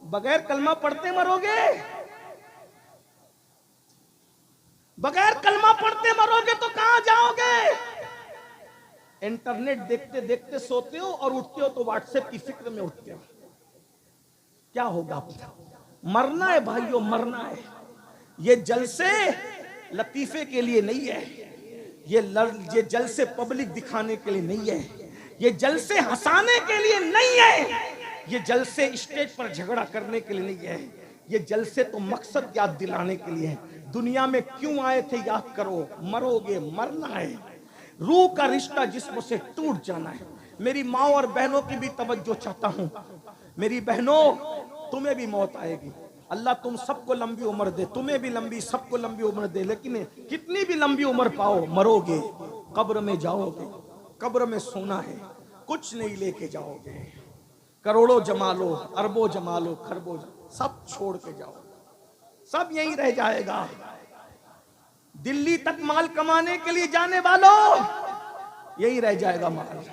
बगैर कलमा पढ़ते मरोगे, बगैर कलमा पढ़ते मरोगे तो कहां जाओगे? इंटरनेट देखते देखते सोते हो और उठते हो तो व्हाट्सएप की फिक्र में उठते हो। क्या होगा? मरना है भाइयों, मरना है। ये जलसे लतीफे के लिए नहीं है, ये जलसे पब्लिक दिखाने के लिए नहीं है, ये जलसे हंसाने के लिए नहीं है, ये जलसे स्टेज पर झगड़ा करने के लिए नहीं है, ये जलसे तो मकसद याद दिलाने के लिए है। दुनिया में क्यों आए थे याद करो, मरोगे, मरना है। रूह का रिश्ता जिस्म से टूट जाना है। मेरी माँ और बहनों की भी तवज्जो चाहता हूँ। मेरी बहनों, तुम्हें भी मौत आएगी। अल्लाह तुम सबको लंबी उम्र दे, तुम्हें भी लंबी, सबको लंबी उम्र दे, लेकिन कितनी भी लंबी उम्र पाओ, मरोगे, कब्र में जाओगे, कब्र में सोना है, कुछ नहीं लेके जाओगे। करोड़ों जमा लो, अरबों जमा लो, खरबों सब छोड़ के जाओ, सब यहीं रह जाएगा। दिल्ली तक माल कमाने के लिए जाने वालों, यहीं रह जाएगा माल।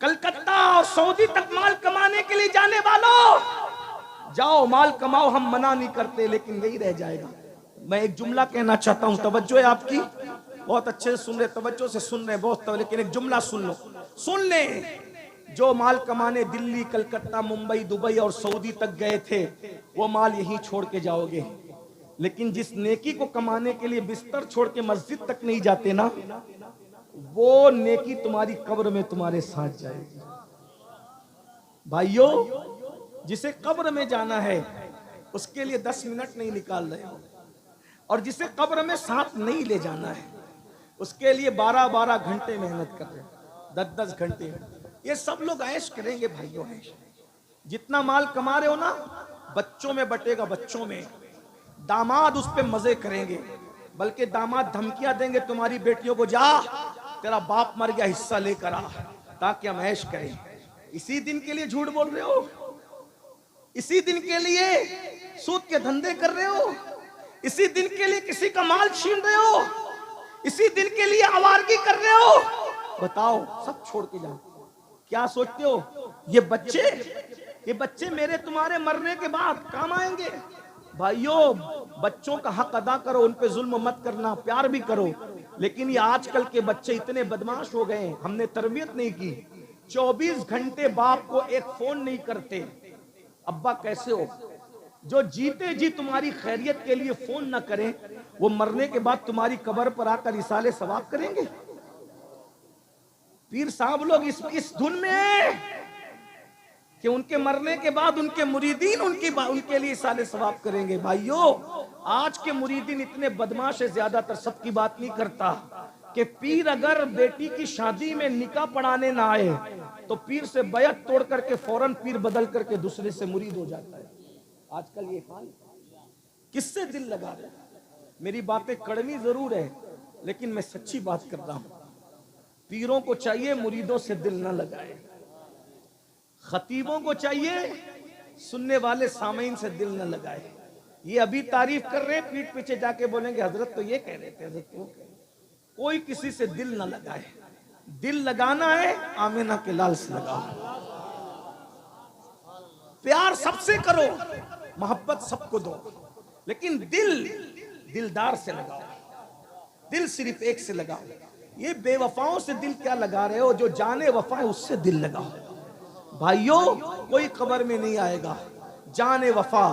कलकत्ता और सऊदी तक माल कमाने के लिए जाने वालों, जाओ माल कमाओ, हम मना नहीं करते, लेकिन यही रह जाएगा। मैं एक जुमला कहना चाहता हूं, तवज्जो है आपकी? बहुत अच्छे से सुन रहे, तवज्जो से सुन रहे बहुत, लेकिन एक जुमला सुन लो, सुन ले। जो माल कमाने दिल्ली, कलकत्ता, मुंबई, दुबई और सऊदी तक गए थे, वो माल यहीं छोड़ के जाओगे। लेकिन जिस नेकी को कमाने के लिए बिस्तर छोड़ के मस्जिद तक नहीं जाते ना, वो नेकी तुम्हारी कब्र में तुम्हारे साथ जाएगी। भाइयों, जिसे कब्र में जाना है उसके लिए 10 मिनट नहीं निकाल रहे हो, और जिसे कब्र में साथ नहीं ले जाना है उसके लिए 12-12 घंटे मेहनत कर रहे हो, 10-10 घंटे। ये सब लोग ऐश करेंगे भाइयों, ऐश। जितना माल कमा रहे हो ना, बच्चों में बटेगा, बच्चों में। दामाद उस पे मजे करेंगे, बल्कि दामाद धमकियां देंगे तुम्हारी बेटियों को, जा तेरा बाप मर गया, हिस्सा लेकर आ, ताकि हम ऐश करें। इसी दिन के लिए झूठ बोल रहे हो, इसी दिन के लिए सूद के धंधे कर रहे हो, इसी दिन के लिए किसी का माल छीन रहे हो, इसी दिन के लिए आवारगी कर रहे हो। बताओ, सब छोड़ के जाओ। क्या सोचते हो ये बच्चे मेरे तुम्हारे मरने के बाद काम आएंगे? भाइयों, बच्चों का हक अदा करो, उन पे जुल्म मत करना, प्यार भी करो। लेकिन ये आजकल के बच्चे इतने बदमाश हो गए, हमने तरबियत नहीं की। 24 घंटे बाप को एक फोन नहीं करते, अब्बा कैसे हो? जो जीते जी तुम्हारी खैरियत के लिए फोन ना करें, वो मरने के बाद तुम्हारी कब्र पर आकर इसाले सवाब करेंगे। पीर साहब लोग इस धुन में कि उनके मरने के बाद उनके मुरीदीन उनके लिए इसाले सवाब करेंगे। भाइयों, आज के मुरीदीन इतने बदमाश है, ज्यादातर सबकी बात नहीं करता, कि पीर अगर बेटी की शादी में निकाह पढ़ाने ना आए तो पीर से बैत तोड़ करके फौरन पीर बदल करके दूसरे से मुरीद हो जाता है। आजकल ये हाल, किससे दिल लगा रहे? मेरी बातें कड़वी जरूर है, लेकिन मैं सच्ची बात कर रहा हूं। पीरों को चाहिए मुरीदों से दिल ना लगाए, खतीबों को चाहिए सुनने वाले सामीन से दिल न लगाए। ये अभी तारीफ कर रहे हैं, पीठ पीछे जाके बोलेंगे हजरत तो ये कह रहे थे, हजरत तो कोई किसी से दिल न लगाए। दिल लगाना है आमिना के लाल से लगाओ, प्यार सबसे करो, मोहब्बत सबको दो, लेकिन दिलदार से लगाओ, दिल सिर्फ एक से लगाओ। ये बेवफाओं से दिल क्या लगा रहे हो? जो जाने वफा है उससे दिल लगाओ। भाइयों, कोई कब्र में नहीं आएगा, जाने वफा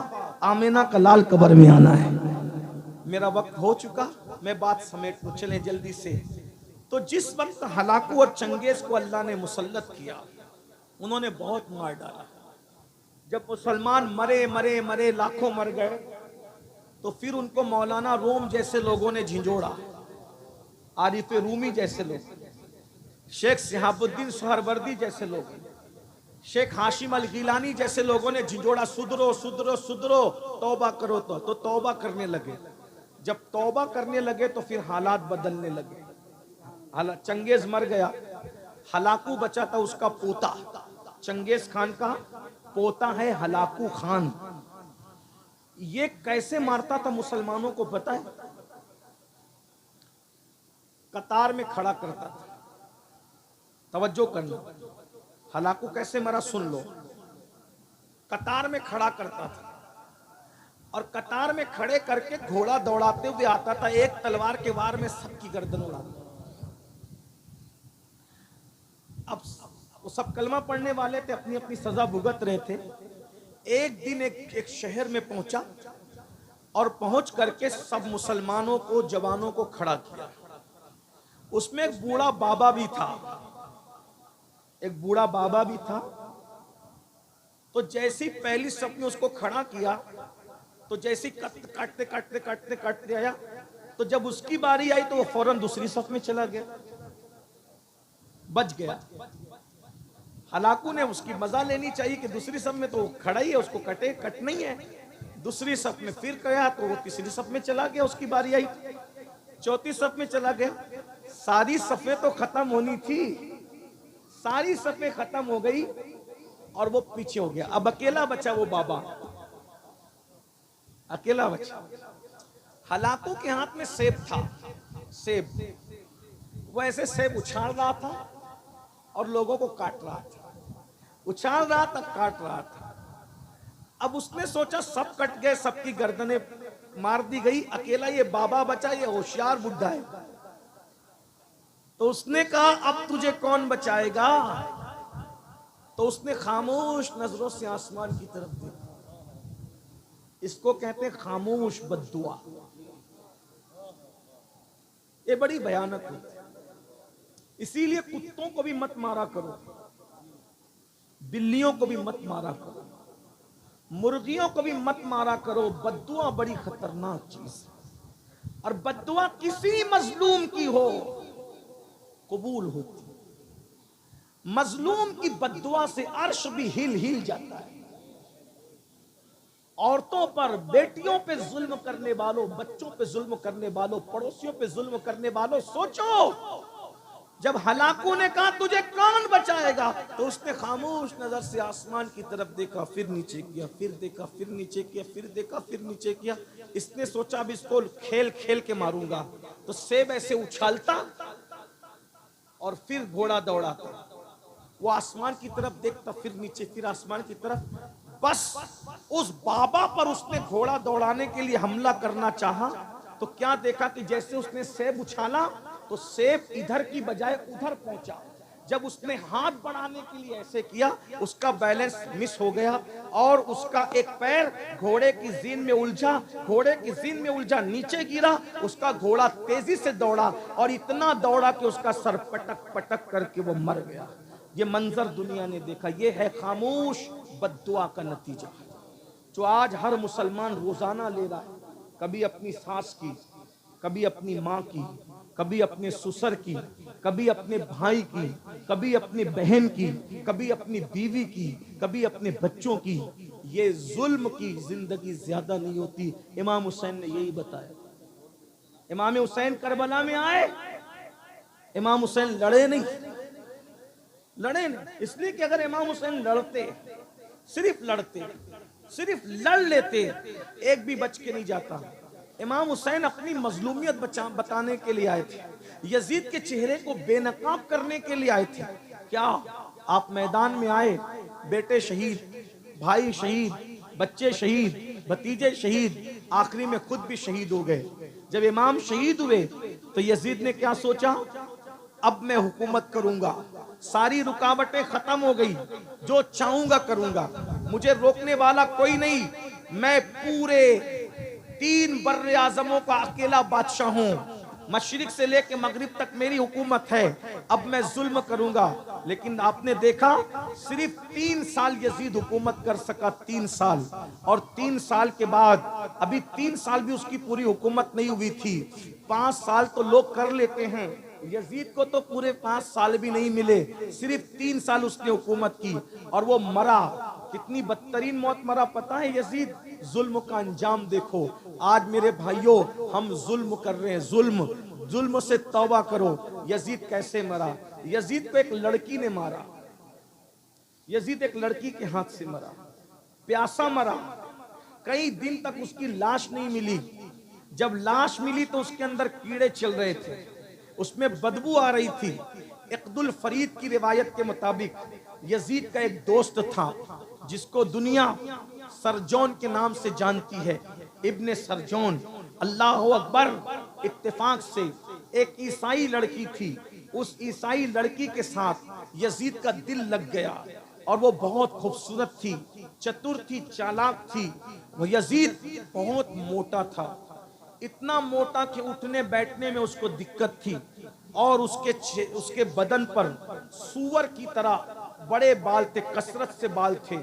आमिना का लाल कब्र में आना है। मेरा वक्त हो चुका, मैं बात समेट लूं, चलें जल्दी से। तो जिस वक्त हलाकू और चंगेज को अल्लाह ने मुसल्लत किया, उन्होंने बहुत मार डाला। जब मुसलमान मरे मरे मरे लाखों मर गए, तो फिर उनको मौलाना रोम जैसे लोगों ने झिंझोड़ा, आरिफ रूमी जैसे लोग, शेख सिहाबुद्दीन सोहरवर्दी जैसे लोग, शेख हाशिम अल गिलानी जैसे लोगों ने झिंझोड़ा, सुधरो सुधरो सुधरो, तौबा करो। तो तौबा करने लगे। जब तौबा करने लगे तो फिर हालात बदलने लगे। चंगेज मर गया, हलाकू बचा था, उसका पोता, चंगेज खान का पोता है हलाकू खान। ये कैसे मारता था मुसलमानों को पता है? कतार में खड़ा करता था। तवज्जो करना, हलाकू कैसे मरा सुन लो। कतार में खड़ा करता था और कतार में खड़े करके घोड़ा दौड़ाते हुए आता था, एक तलवार के वार में सबकी गर्दन उड़ाता। अब वो सब कलमा पढ़ने वाले थे, अपनी अपनी सजा भुगत रहे थे। एक दिन एक शहर में पहुंचा और पहुंच करके सब मुसलमानों को, जवानों को खड़ा किया। उसमें एक बूढ़ा बाबा भी था, एक बूढ़ा बाबा भी था। तो जैसी पहली सफ में उसको खड़ा किया, तो जैसी काटते काटते काटते काटते आया, तो जब उसकी बारी आई तो वो फौरन दूसरी सफ में चला गया, बच गया। हलाकू ने उसकी मजा लेनी चाहिए कि दूसरी सफ में तो खड़ा ही है, उसको कट नहीं है। दूसरी सफ में फिर गया तो वो तीसरी सफ में चला गया, उसकी बारी आई, चौथी सफ में चला गया। सारी सफें तो खत्म होनी थी, सारी सफें खत्म हो गई और वो पीछे हो गया। अब अकेला बचा वो बाबा, अकेला बचा। हलाकू के हाथ में सेब था, सेब। वो ऐसे सेब उछाल रहा था और लोगों को काट रहा था, उछाल रहा था, काट रहा था। अब उसने सोचा सब कट गए, सबकी गर्दनें मार दी गई, अकेला ये बाबा बचा, ये होशियार बुढ़ा है। तो उसने कहा अब तुझे कौन बचाएगा? तो उसने खामोश नजरों से आसमान की तरफ देखा। इसको कहते हैं खामोश बद्दुआ। ये बड़ी भयानक है। इसीलिए कुत्तों को भी मत मारा करो, बिल्लियों को भी मत मारा करो, मुर्गियों को भी मत मारा करो। बद्दुआ बड़ी खतरनाक चीज है, और बद्दुआ किसी मजलूम की हो कबूल होती। मजलूम की बद्दुआ से अर्श भी हिल हिल जाता है। औरतों पर, बेटियों पे जुल्म करने वालों, बच्चों पे जुल्म करने वालों, पड़ोसियों पे जुल्म करने वालों, सोचो जब हलाकू ने कहा तुझे कौन बचाएगा, तो उसने खामोश नजर से आसमान की तरफ देखा, फिर नीचे किया, फिर देखा, फिर नीचे किया, फिर देखा, फिर नीचे किया। इसने सोचा अब इसको खेल खेल के मारूंगा, तो सेब ऐसे उछालता और फिर घोड़ा दौड़ाता। वो आसमान की तरफ देखता, फिर नीचे, फिर आसमान की तरफ। बस उस बाबा पर उसने घोड़ा दौड़ाने के लिए हमला करना चाहा, तो क्या देखा कि जैसे उसने सेब उछाला तो सेब इधर की बजाय उधर पहुंचा। जब उसने हाथ बढ़ाने के लिए ऐसे किया, उसका बैलेंस मिस हो गया और उसका एक पैर घोड़े की जीन में उलझा, घोड़े की जीन में उलझा, नीचे गिरा। उसका घोड़ा तेजी से दौड़ा और इतना दौड़ा कि उसका सर पटक पटक करके वो मर गया। ये मंजर दुनिया ने देखा। ये है खामोश बद्दुआ का नतीजा जो आज हर मुसलमान रोजाना ले रहा है। कभी अपनी सास की, कभी अपनी माँ की, कभी अपने ससुर की, कभी अपने भाई की, कभी अपनी बहन की, कभी अपनी बीवी की, कभी अपने बच्चों की। ये जुल्म की जिंदगी ज्यादा नहीं होती। इमाम हुसैन ने यही बताया। इमाम हुसैन करबला में आए, इमाम हुसैन लड़े नहीं, इसलिए कि अगर इमाम हुसैन लड़ते, सिर्फ लड़ते, सिर्फ लड़ लेते, एक भी बच के नहीं जाता। इमाम हुसैन अपनी मजलूमियत बताने के लिए आए थे, यजीद के चेहरे को बेनकाब करने के लिए आए थे। क्या आप मैदान में आए, बेटे शहीद, भाई शहीद, बच्चे शहीद, भतीजे शहीद, आखिरी में खुद भी शहीद हो गए। जब इमाम शहीद हुए तो यजीद ने क्या सोचा, अब मैं हुकूमत करूंगा, सारी रुकावटें खत्म हो गई, जो चाहूंगा करूंगा, मुझे रोकने वाला कोई नहीं, मैं पूरे 3 बर्रे आजमों का अकेला बादशाह हूं, मशरिक से लेके मगरिब तक मेरी हुकूमत है, अब मैं जुल्म करूंगा। लेकिन आपने देखा सिर्फ 3 साल यजीद हुकूमत कर सका, 3 साल, और 3 साल के बाद अभी 3 साल भी उसकी पूरी हुकूमत नहीं हुई थी। 5 साल तो लोग कर लेते हैं, यजीद को तो पूरे 5 साल भी नहीं मिले, सिर्फ 3 साल उसने हुकूमत की और वो मरा। कितनी बदतरीन मौत मरा पता है यजीद? जुल्म का अंजाम देखो। आज मेरे भाइयों हम जुल्म कर रहे हैं, जुल्म से तौबा करो। यजीद कैसे मरा? यजीद को एक लड़की ने मारा, यजीद एक लड़की के हाथ से मरा, प्यासा मरा। कई दिन तक उसकी लाश नहीं मिली। जब लाश मिली तो उसके अंदर कीड़े चल रहे थे, उसमें बदबू आ रही थी। इक़्दुल फरीद की रिवायत के मुताबिक यजीद का एक दोस्त था जिसको दुनिया सरजौन के नाम से जानती है, इब्ने सरजौन। अल्लाह अकबर। इत्तेफाक से एक ईसाई लड़की थी, उस ईसाई लड़की के साथ यजीद का दिल लग गया और वो बहुत खूबसूरत थी, चतुर थी, चालाक थी। वो यजीद बहुत मोटा था, इतना मोटा कि उठने बैठने में उसको दिक्कत थी और उसके बदन पर सूअर की तरह बड़े बाल थे, कसरत से बाल थे।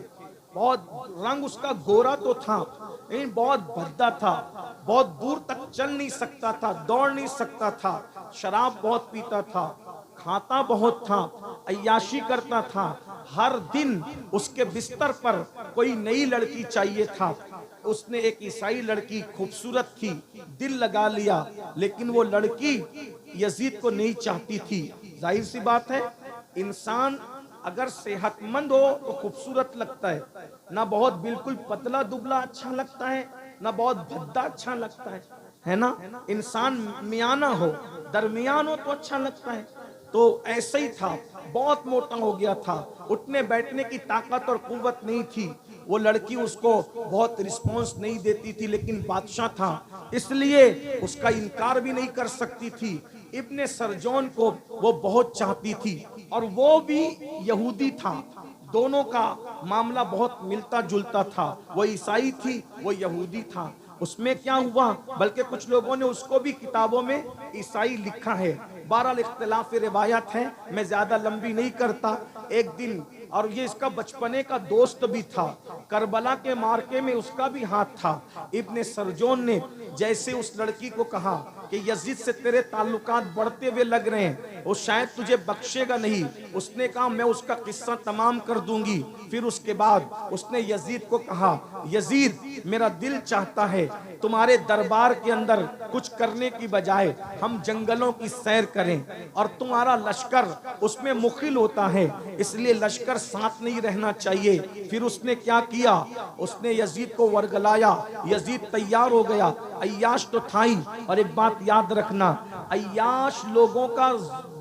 बहुत रंग उसका गोरा तो था लेकिन बहुत भद्दा था, बहुत दूर तक चल नहीं सकता था, दौड़ नहीं सकता था, शराब बहुत पीता था, खाता बहुत था, अय्याशी करता था। हर दिन उसके बिस्तर पर कोई नई लड़की चाहिए था। उसने एक ईसाई लड़की खूबसूरत थी, दिल लगा लिया, लेकिन वो लड़की यजीद को नहीं चाहती थी। जाहिर सी बात है, इंसान अगर सेहतमंद हो तो खूबसूरत लगता है, ना बहुत बिल्कुल पतला दुबला अच्छा लगता है, ना बहुत भद्दा अच्छा लगता है ना। इंसान मियाना हो, दरमियान हो तो अच्छा लगता है। तो ऐसे ही था, बहुत मोटा हो गया था, उठने बैठने की ताकत और कुव्वत नहीं थी। वो लड़की उसको बहुत रिस्पॉन्स नहीं देती थी, लेकिन बादशाह था इसलिए उसका इनकार भी नहीं कर सकती थी। इब्ने सरजौन को वो बहुत चाहती थी और वो भी यहूदी था। दोनों का मामला बहुत मिलता जुलता था, वो ईसाई थी, वो यहूदी था। उसमें क्या हुआ, बल्कि कुछ लोगों ने उसको भी किताबों में ईसाई लिखा है। बहरहाल इख्तिलाफ रिवायत है, मैं ज्यादा लंबी नहीं करता। एक दिन और ये इसका बचपने का दोस्त भी था, करबला के मार्के में उसका भी हाथ था। इब्ने सरजोन ने जैसे उस लड़की को कहा कि यजीद से तेरे ताल्लुकात बढ़ते हुए लग रहे हैं, वो शायद तुझे बख्शेगा नहीं, उसने कहा मैं उसका किस्सा तमाम कर दूंगी। फिर उसके बाद उसने यजीद को कहा, यजीद मेरा दिल चाहता है तुम्हारे दरबार के अंदर कुछ करने की बजाय हम जंगलों की सैर करें, और तुम्हारा लश्कर उसमें मुखिल होता है, इसलिए लश्कर साथ नहीं रहना चाहिए। फिर उसने क्या किया, उसने यजीद को वर्गलाया, यजीद तैयार हो गया। अय्याश तो था ही, और एक बात याद रखना, अय्याश लोगों का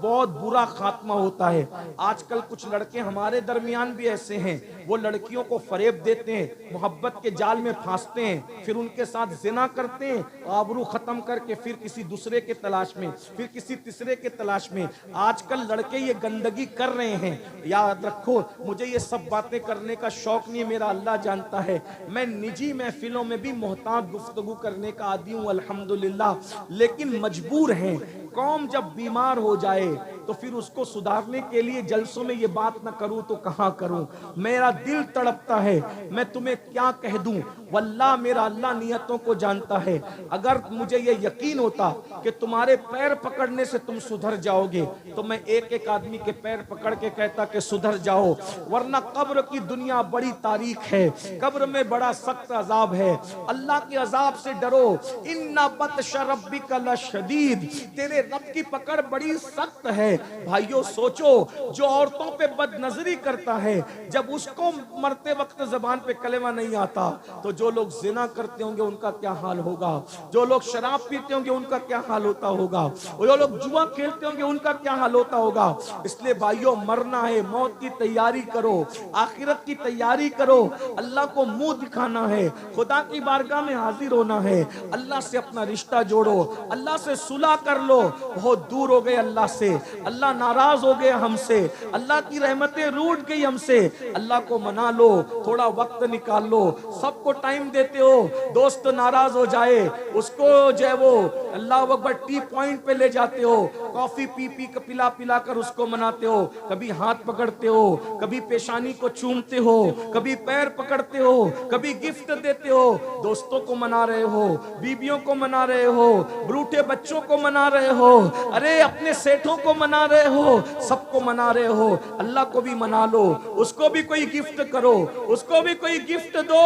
बहुत बुरा खात्मा होता है। आजकल कुछ लड़के हमारे दरमियान भी ऐसे हैं, वो लड़कियों को फरेब देते हैं, मोहब्बत के जाल में फांसते हैं, फिर उनके साथ जिना करते हैं, आबरू खत्म करके फिर किसी दूसरे के तलाश में, फिर किसी तीसरे के तलाश में। आजकल लड़के ये गंदगी कर रहे हैं। याद रखो, मुझे ये सब बातें करने का शौक नहीं है, मेरा अल्लाह जानता है। मैं निजी महफिलों में भी मोहतात गुफ्तगू करने का आदी हूँ अल्हम्दुलिल्लाह, लेकिन मजबूर हैं। कौम जब बीमार हो जाए तो फिर उसको सुधारने के लिए जलसों में ये बात ना करूं तो कहां करूं। मेरा दिल तड़पता है, मैं तुम्हें क्या कह दूं। वल्लाह मेरा अल्लाह नियतों को जानता है। अगर मुझे ये यकीन होता कि तुम्हारे पैर पकड़ने से तुम सुधर जाओगे तो मैं एक एक आदमी के पैर पकड़ के कहता कि सुधर जाओ, वरना कब्र की दुनिया बड़ी तारीख है, कब्र में बड़ा सख्त अजाब है। अल्लाह के अजाब से डरो, इन्ना बत्श रब्बिका लशदीद, तेरे रब की पकड़ बड़ी सख्त है। भाइयों सोचो, जो औरतों पे बदनजरी करता है, जब उसको मरते वक्त जबान पे कलेमा नहीं आता, तो जो लोग जिना करते होंगे उनका क्या हाल होगा, जो लोग शराब पीते होंगे उनका क्या हाल होता होगा, जो लोग जुआ खेलते होंगे उनका क्या हाल होता होगा। इसलिए भाइयों, मरना है, मौत की तैयारी करो, आखिरत की तैयारी करो, अल्लाह को मुंह दिखाना है, खुदा की बारगाह में हाजिर होना है, अल्लाह से अपना रिश्ता जोड़ो, अल्लाह से सुलह कर लो। बहुत दूर हो गए अल्लाह से, अल्लाह नाराज हो गए हमसे, अल्लाह की रहमतें रूठ गई हमसे, अल्लाह को मना लो, थोड़ा वक्त निकाल लो। सबको टाइम देते हो, दोस्त नाराज हो जाए उसको जो है वो अल्लाह अकबर टी पॉइंट पे ले जाते हो, कॉफी पी पी पिला पिला कर उसको मनाते हो, कभी हाथ पकड़ते हो, कभी पेशानी को चूमते हो, कभी पैर पकड़ते हो, कभी गिफ्ट देते हो। दोस्तों को मना रहे हो, बीबियों को मना रहे हो, ब्रूठे बच्चों को मना रहे हो, अरे अपने सेठों को मना रहे हो, सबको मना रहे हो। अल्लाह को भी मना लो, उसको भी कोई गिफ्ट करो, उसको भी कोई गिफ्ट दो,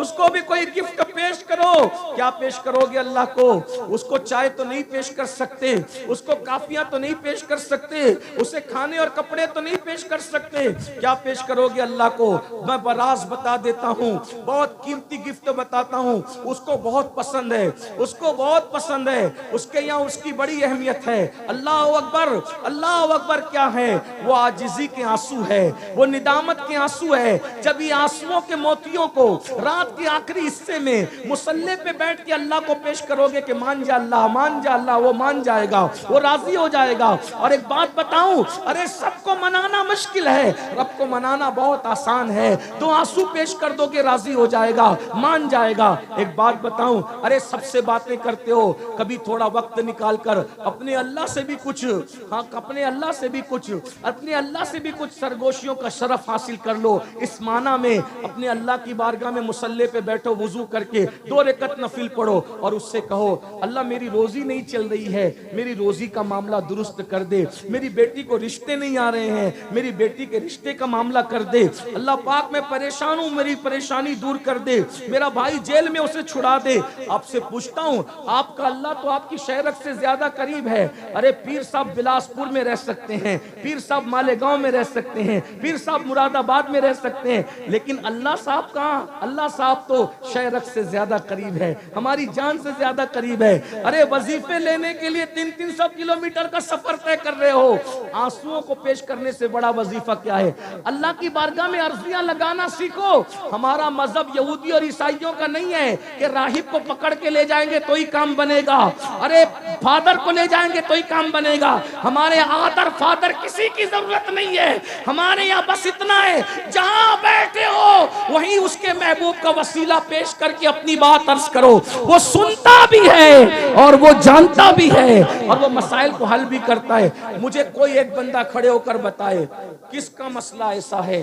उसको भी कोई गिफ्ट पेश करो। क्या पेश करोगे अल्लाह को? उसको चाय तो नहीं पेश कर सकते, उसको काफियां तो नहीं पेश कर सकते, उसे खाने और कपड़े तो नहीं पेश कर सकते। क्या पेश करोगे अल्लाह को? मैं बराज बता देता हूँ, बहुत कीमती गिफ्ट बताता हूँ, उसको बहुत पसंद है, उसको बहुत पसंद है, उसके यहाँ उसकी बड़ी अहमियत है। अल्लाह अकबर, अल्लाह अकबर क्या है? वो आजिजी के आंसू है, वो निदामत के आंसू है। जब ये आंसुओं के मोतियों को रात के आखिरी हिस्से में मुसल्ले पे बैठ के अल्लाह को पेश करोगे कि मान जा अल्लाह, मान जा अल्लाह, वो मान जाएगा, वो राजी हो जाएगा। और एक बात बताऊं, अरे सबको मनाना मुश्किल है, रब को मनाना बहुत आसान है। तो आंसू पेश कर दोगे, राजी हो जाएगा, मान जाएगा। एक बात बताऊं, अरे सबसे बातें करते हो, कभी थोड़ा वक्त निकाल कर अपने अल्लाह से भी कुछ, हाँ अपने अल्लाह से भी कुछ, अपने अल्लाह से भी कुछ सरगोशियों का शरफ हासिल कर लो। इस माना में अपने अल्लाह की बारगाह में मुसल्ले पे बैठो, वुजू करके 2 रकअत नफिल पढ़ो और उससे कहो, अल्लाह मेरी रोजी नहीं चल रही है, मेरी रोजी का मामला दुरुस्त कर दे, मेरी बेटी को रिश्ते नहीं आ रहे हैं, मेरी बेटी के रिश्ते का मामला कर दे, अल्लाह पाक मैं परेशान हूँ, मेरी परेशानी दूर कर दे, मेरा भाई जेल में उसे छुड़ा दे। आपसे पूछता हूँ, आपका अल्लाह तो आपकी शहरत से ज्यादा करीब है। अरे पीर साहब बिलासपुर में रह सकते हैं, पीर साहब मालेगांव में रह सकते हैं, पीर साहब मुरादाबाद में रह सकते हैं, लेकिन अल्लाह साहब कहाँ? अल्लाह साहब तो शहरत से ज्यादा करीब है, हमारी जान से ज्यादा करीब है। अरे वजीफे लेने के लिए 300-300 किलोमीटर का सफर तय कर रहे हो, आंसुओं को पेश करने से बड़ा वजीफा क्या है? अल्लाह की बारगाह में अर्जियां लगाना सीखो। हमारा मजहब यहूदी और ईसाइयों का नहीं है कि राहिब को पकड़ के ले जाएंगे तो ही काम बनेगा। अरे फादर को ले जाएंगे तो ही काम बनेगा। हमारे आदर फादर किसी की जरूरत नहीं है। हमारे यहाँ बस इतना है, जहां बैठे हो वहीं उसके महबूब का वसीला पेश करके अपनी बात अर्ज करो। वो सुनता भी है और वो जानता भी है और वो मसाइल को हल भी करता है। मुझे कोई एक बंदा खड़े होकर बताए किसका मसला ऐसा है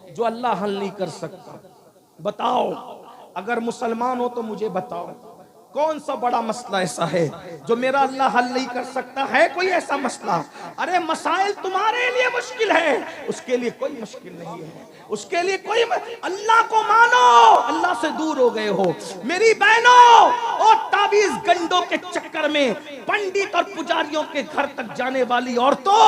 जो अल्लाह हल नहीं कर सकता। बताओ, अगर मुसलमान हो तो मुझे बताओ कौन सा बड़ा मसला ऐसा है जो मेरा अल्लाह हल नहीं कर सकता है? कोई ऐसा मसला? अरे मसाइल तुम्हारे लिए मुश्किल है, उसके लिए कोई मुश्किल नहीं है। उसके लिए कोई अल्लाह को मानो, अल्लाह से दूर हो गए हो। मेरी बहनों, और ताबीज गंडों के चक्कर में पंडित और पुजारियों के घर तक जाने वाली औरतों,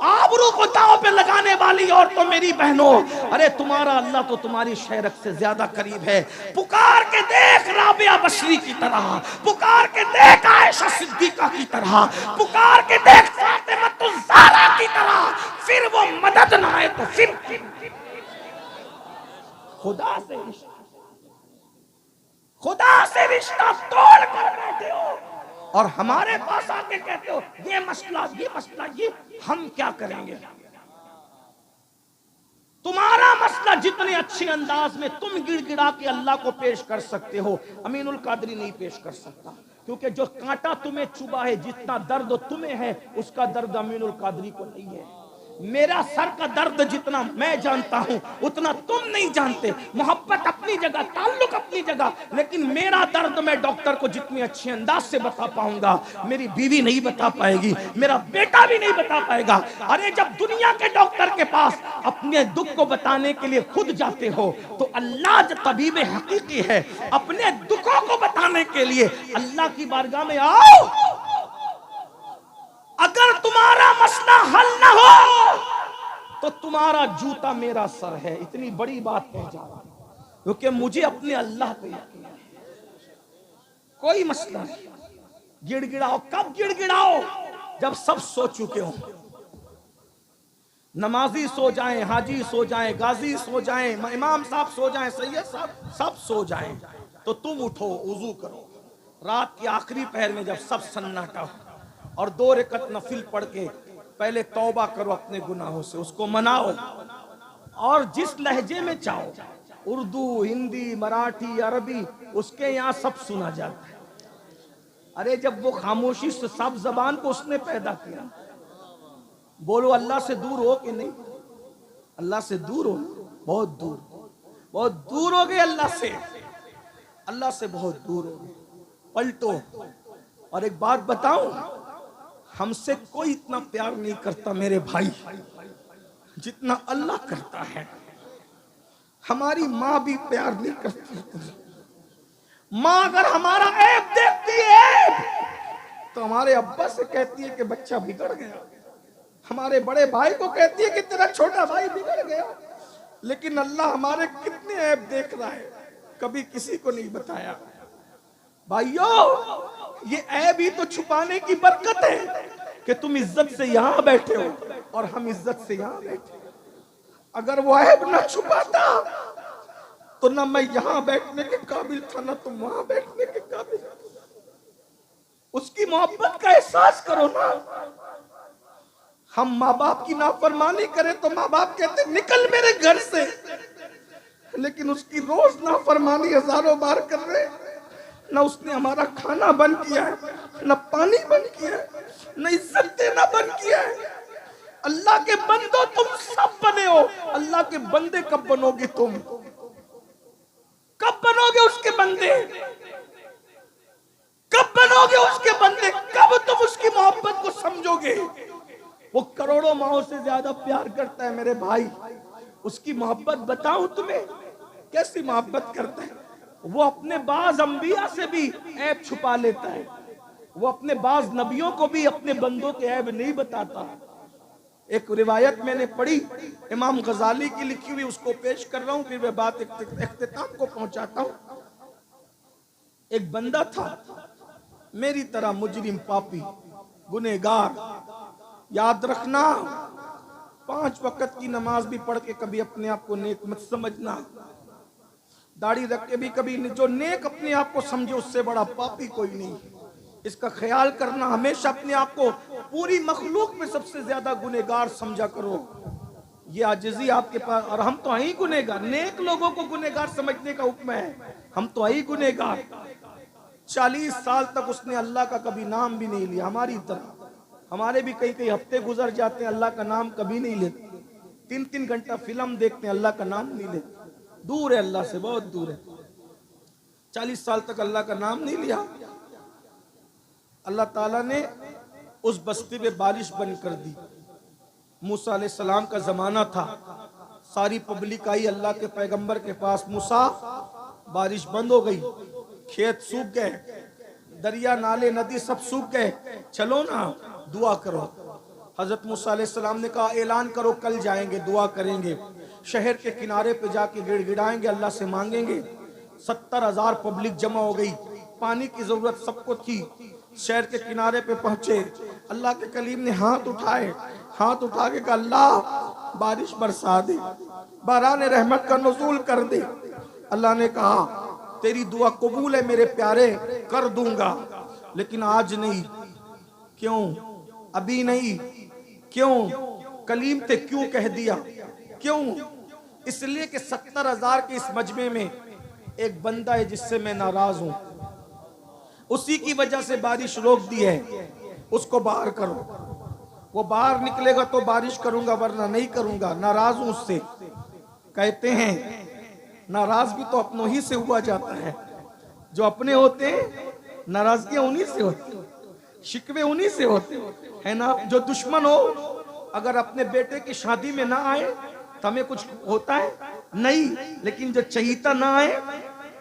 आबरू को दांव पे लगाने वाली औरतों, मेरी बहनों, अरे तुम्हारा अल्लाह तो तुम्हारी शहरत से ज्यादा करीब है। पुकार के देख राबिया बशरी की तरह, पुकार के देख आयशा सिद्दीका की तरह, पुकार के देख फातिमातुज़ ज़हरा की तरह, फिर वो मदद ना आए तो फिर खुदा से रिश्ता तोड़ कर बैठे हो और हमारे पास आके कहते हो ये मसला, ये हम क्या करेंगे? तुम्हारा मसला जितने अच्छे अंदाज में तुम गिड़गिड़ा के अल्लाह को पेश कर सकते हो, अमीनुल कादरी नहीं पेश कर सकता। क्योंकि जो कांटा तुम्हें चुभा है, जितना दर्द तुम्हें है, उसका दर्द अमीनुल कादरी को नहीं है। मेरा सर का दर्द जितना मैं जानता हूं उतना तुम नहीं जानते। मोहब्बत अपनी जगह, ताल्लुक अपनी जगह, लेकिन मेरा दर्द मैं डॉक्टर को जितने अच्छे अंदाज से बता पाऊंगा, मेरी बीवी नहीं बता पाएगी, मेरा बेटा भी नहीं बता पाएगा। अरे जब दुनिया के डॉक्टर के पास अपने दुख को बताने के लिए खुद जाते हो, तो अल्लाह जो तबीब हकीकी है, अपने दुखों को बताने के लिए अल्लाह की बारगाह में आओ। अगर तुम्हारा मसला हल ना हो तो तुम्हारा जूता मेरा सर है। इतनी बड़ी बात कह जा रहा हूं क्योंकि मुझे अपने अल्लाह पे यकीन है। कोई मसला नहीं। गिड़गिड़ाओ, कब गिड़गिड़ाओ? जब सब सो चुके हो। नमाजी सो जाएं, हाजी सो जाएं, गाजी सो जाएं, इमाम साहब सो जाएं, सैयद साहब सब सो जाएं, तो तुम उठो, वुजू करो। रात के आखिरी पहर में जब सब सन्नाटा हो और 2 रकत नफिल पढ़ के पहले तौबा करो अपने गुनाहों से, उसको मनाओ और जिस लहजे में चाहो, उर्दू, हिंदी, मराठी, अरबी, उसके यहाँ सब सुना जाता है। अरे जब वो खामोशी से सब जबान को उसने पैदा किया। बोलो अल्लाह से दूर हो कि नहीं? अल्लाह से दूर हो, बहुत दूर, बहुत दूर हो गए अल्लाह से, अल्लाह से बहुत दूर हो गए। पलटो। और एक बात बताऊं, हमसे कोई इतना प्यार नहीं करता मेरे भाई जितना अल्लाह करता है। हमारी माँ भी प्यार नहीं करती। माँ अगर हमारा ऐब देखती है तो हमारे अब्बा से कहती है कि बच्चा बिगड़ गया। हमारे बड़े भाई को कहती है कि तेरा छोटा भाई बिगड़ गया। लेकिन अल्लाह हमारे कितने ऐब देख रहा है, कभी किसी को नहीं बताया। भाइयों, ये ऐब ही तो छुपाने की बरकत है कि तुम इज्जत से यहां बैठे हो और हम इज्जत से यहां बैठे। अगर वो ऐब ना छुपाता तो ना मैं यहां बैठने के काबिल था, ना तुम वहां बैठने के काबिल। उसकी मोहब्बत का एहसास करो ना। हम माँ बाप की नाफरमानी करें तो माँ बाप कहते निकल मेरे घर से, लेकिन उसकी रोज नाफरमानी हजारों बार कर रहे। न उसने हमारा खाना बंद किया है, न पानी बंद किया है, न इज्जत देना बंद किया है। अल्लाह के बंदो तुम सब बने हो, अल्लाह के बंदे कब बनोगे? तुम कब बनोगे उसके बंदे? कब बनोगे उसके बंदे? कब तुम उसकी मोहब्बत को समझोगे? वो करोड़ों माओं से ज्यादा प्यार करता है मेरे भाई। उसकी मोहब्बत बताऊं तुम्हें कैसी मोहब्बत करता है। वो अपने बाज अंबिया से भी ऐब छुपा लेता है। वो अपने बाज नबियों को भी अपने बंदों के ऐब नहीं बताता। एक रिवायत मैंने पढ़ी, इमाम गजाली की लिखी हुई, उसको पेश कर रहा हूं, फिर मैं बात इख्तिताम को पहुंचाता हूं। एक बंदा था मेरी तरह, मुजरिम, पापी, गुनहगार। याद रखना, 5 वक्त की नमाज भी पढ़ के कभी अपने आप को नेक मत समझना। दाढ़ी रख के भी कभी, जो नेक अपने आप को समझे उससे बड़ा पापी कोई नहीं। इसका ख्याल करना। हमेशा अपने आप को पूरी मखलूक में सबसे ज्यादा गुनहगार समझा करो। ये आजिज़ी आपके पास, और हम तो आई गुनहगार। नेक लोगों को गुनहगार समझने का हुक्म है, हम तो आई गुनहगार। 40 साल तक उसने अल्लाह का कभी नाम भी नहीं लिया। हमारी तरह हमारे भी कई कई हफ्ते गुजर जाते हैं, अल्लाह का नाम कभी नहीं लेते। 3-3 घंटा फिल्म देखते हैं, अल्लाह का नाम नहीं लेते। दूर है अल्लाह से, बहुत दूर है। 40 साल तक अल्लाह का नाम नहीं लिया। अल्लाह ताला ने उस बस्ती में बारिश बंद कर दी। मूसा अलैहिस्सलाम का जमाना था, सारी पब्लिक आई अल्लाह के पैगंबर के पास। मूसा, बारिश बंद हो गई, खेत सूख गए, दरिया नाले नदी सब सूख गए, चलो ना दुआ करो। हजरत मूसा अलैहिस्सलाम ने कहा ऐलान करो, कल जाएंगे, दुआ करेंगे, शहर के किनारे पे जाके गिड़गिड़ाएंगे, अल्लाह से मांगेंगे। 70,000 पब्लिक जमा हो गई, पानी की जरूरत सबको थी। शहर के किनारे पे पहुंचे, अल्लाह के कलीम ने हाथ उठाए, हाथ उठा के कहा अल्लाह बारिश बरसा दे, बारान रहमत का नुज़ूल कर दे। अल्लाह ने कहा तेरी दुआ कबूल है मेरे प्यारे, कर दूंगा, लेकिन आज नहीं। क्यों? अभी नहीं। क्यों? कलीम थे, क्यों कह दिया? क्यों? इसलिए कि 70,000 के इस मजमे में एक बंदा है जिससे मैं नाराज हूं, उसी की वजह से बारिश रोक दी है, उसको बाहर करो। वो बाहर निकलेगा तो बारिश करूंगा, वरना नहीं करूंगा, नाराज हूं उससे। कहते हैं नाराज भी तो अपनों ही से हुआ जाता है। जो अपने होते हैं नाराजगियां उन्हीं से होती, शिकवे उन्हीं से होते है ना। जो दुश्मन हो अगर अपने बेटे की शादी में ना आए तो हमें कुछ होता है नहीं, लेकिन जो चहीता ना आए,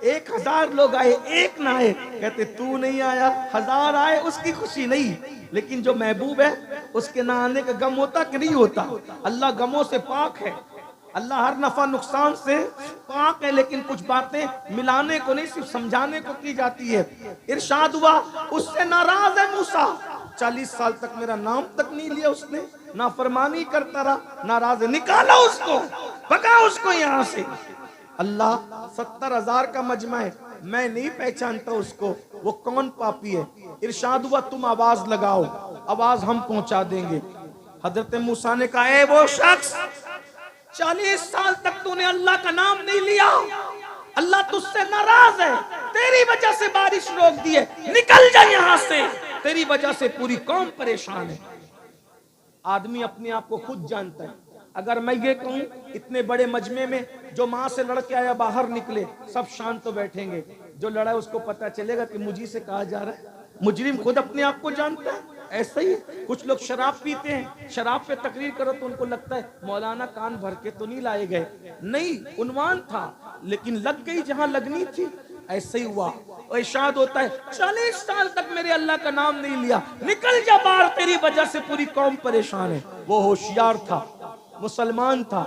1000 लोग आए, एक ना आए, कहते तू नहीं आया, 1000 आए उसकी खुशी नहीं, लेकिन जो महबूब है उसके ना आने का गम होता कि नहीं होता। अल्लाह गमों से पाक है, अल्लाह हर नफा नुकसान से पाक है, लेकिन कुछ बातें मिलाने को नहीं, सिर्फ समझाने को की जाती है। इरशाद हुआ उससे नाराज है मूसा, 40 साल तक मेरा नाम तक नहीं लिया उसने, नाफरमानी करता रहा, नाराज है, निकालो उसको, भगा उसको यहाँ से। अल्लाह 70,000 का मजमा है, मैं नहीं पहचानता उसको, वो कौन पापी है। इरशाद हुआ तुम आवाज लगाओ, आवाज हम पहुंचा देंगे। हजरत मूसा ने कहा ए वो शख्स, 40 साल तक तूने अल्लाह का नाम नहीं लिया, अल्लाह तुझसे नाराज है, तेरी वजह से बारिश रोक दी है, निकल जा यहाँ से, तेरी वजह से पूरी कौम परेशान है। आदमी अपने आप को खुद जानता है। अगर मैं ये कहूं इतने बड़े मजमे में जो माँ से लड़के आया बाहर निकले, सब शांत तो बैठेंगे, जो लड़ा है उसको पता चलेगा कि मुझी से कहा जा रहा है। मुजरिम खुद अपने आप को जानता है। ऐसा ही कुछ लोग शराब पीते हैं, शराब पे तकरीर करो तो उनको लगता है मौलाना कान भर के तो नहीं लाए गए, नहीं, उन्वान था लेकिन लग गई जहां लगनी थी। ऐसे ही हुआ। और इरशाद होता है 40 साल तक मेरे अल्लाह का नाम नहीं लिया, निकल जा बाहर, तेरी वजह से पूरी कौम परेशान है। वो होशियार था, मुसलमान था,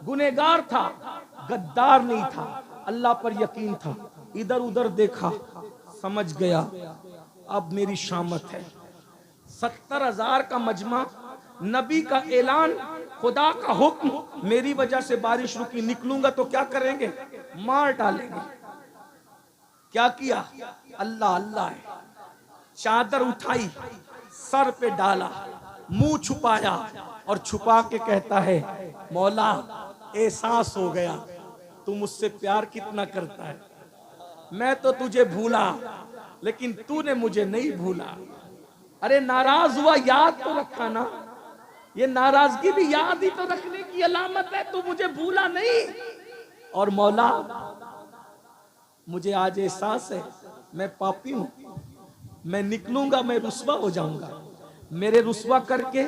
गुनहगार था, गद्दार नहीं था, अल्लाह पर यकीन था। इधर उधर देखा, समझ गया अब मेरी शामत है। 70,000 का मजमा, नबी का ऐलान, खुदा का हुक्म, मेरी वजह से बारिश रुकी, निकलूंगा तो क्या करेंगे? मार डालेंगे। क्या किया? अल्लाह अल्लाह है। चादर उठाई, सर पे डाला, मुंह छुपाया और छुपा के कहता है मौला एहसास हो गया तू मुझसे प्यार कितना करता है। मैं तो तुझे भूला लेकिन तूने मुझे नहीं भूला। अरे नाराज हुआ, याद तो रखा ना, ये नाराजगी भी याद ही तो रखने की अलामत है। तू मुझे भूला नहीं। और मौला मुझे आज एहसास है मैं पापी हूं, मैं निकलूंगा, मैं रुस्वा हो जाऊंगा। मेरे रुस्वा करके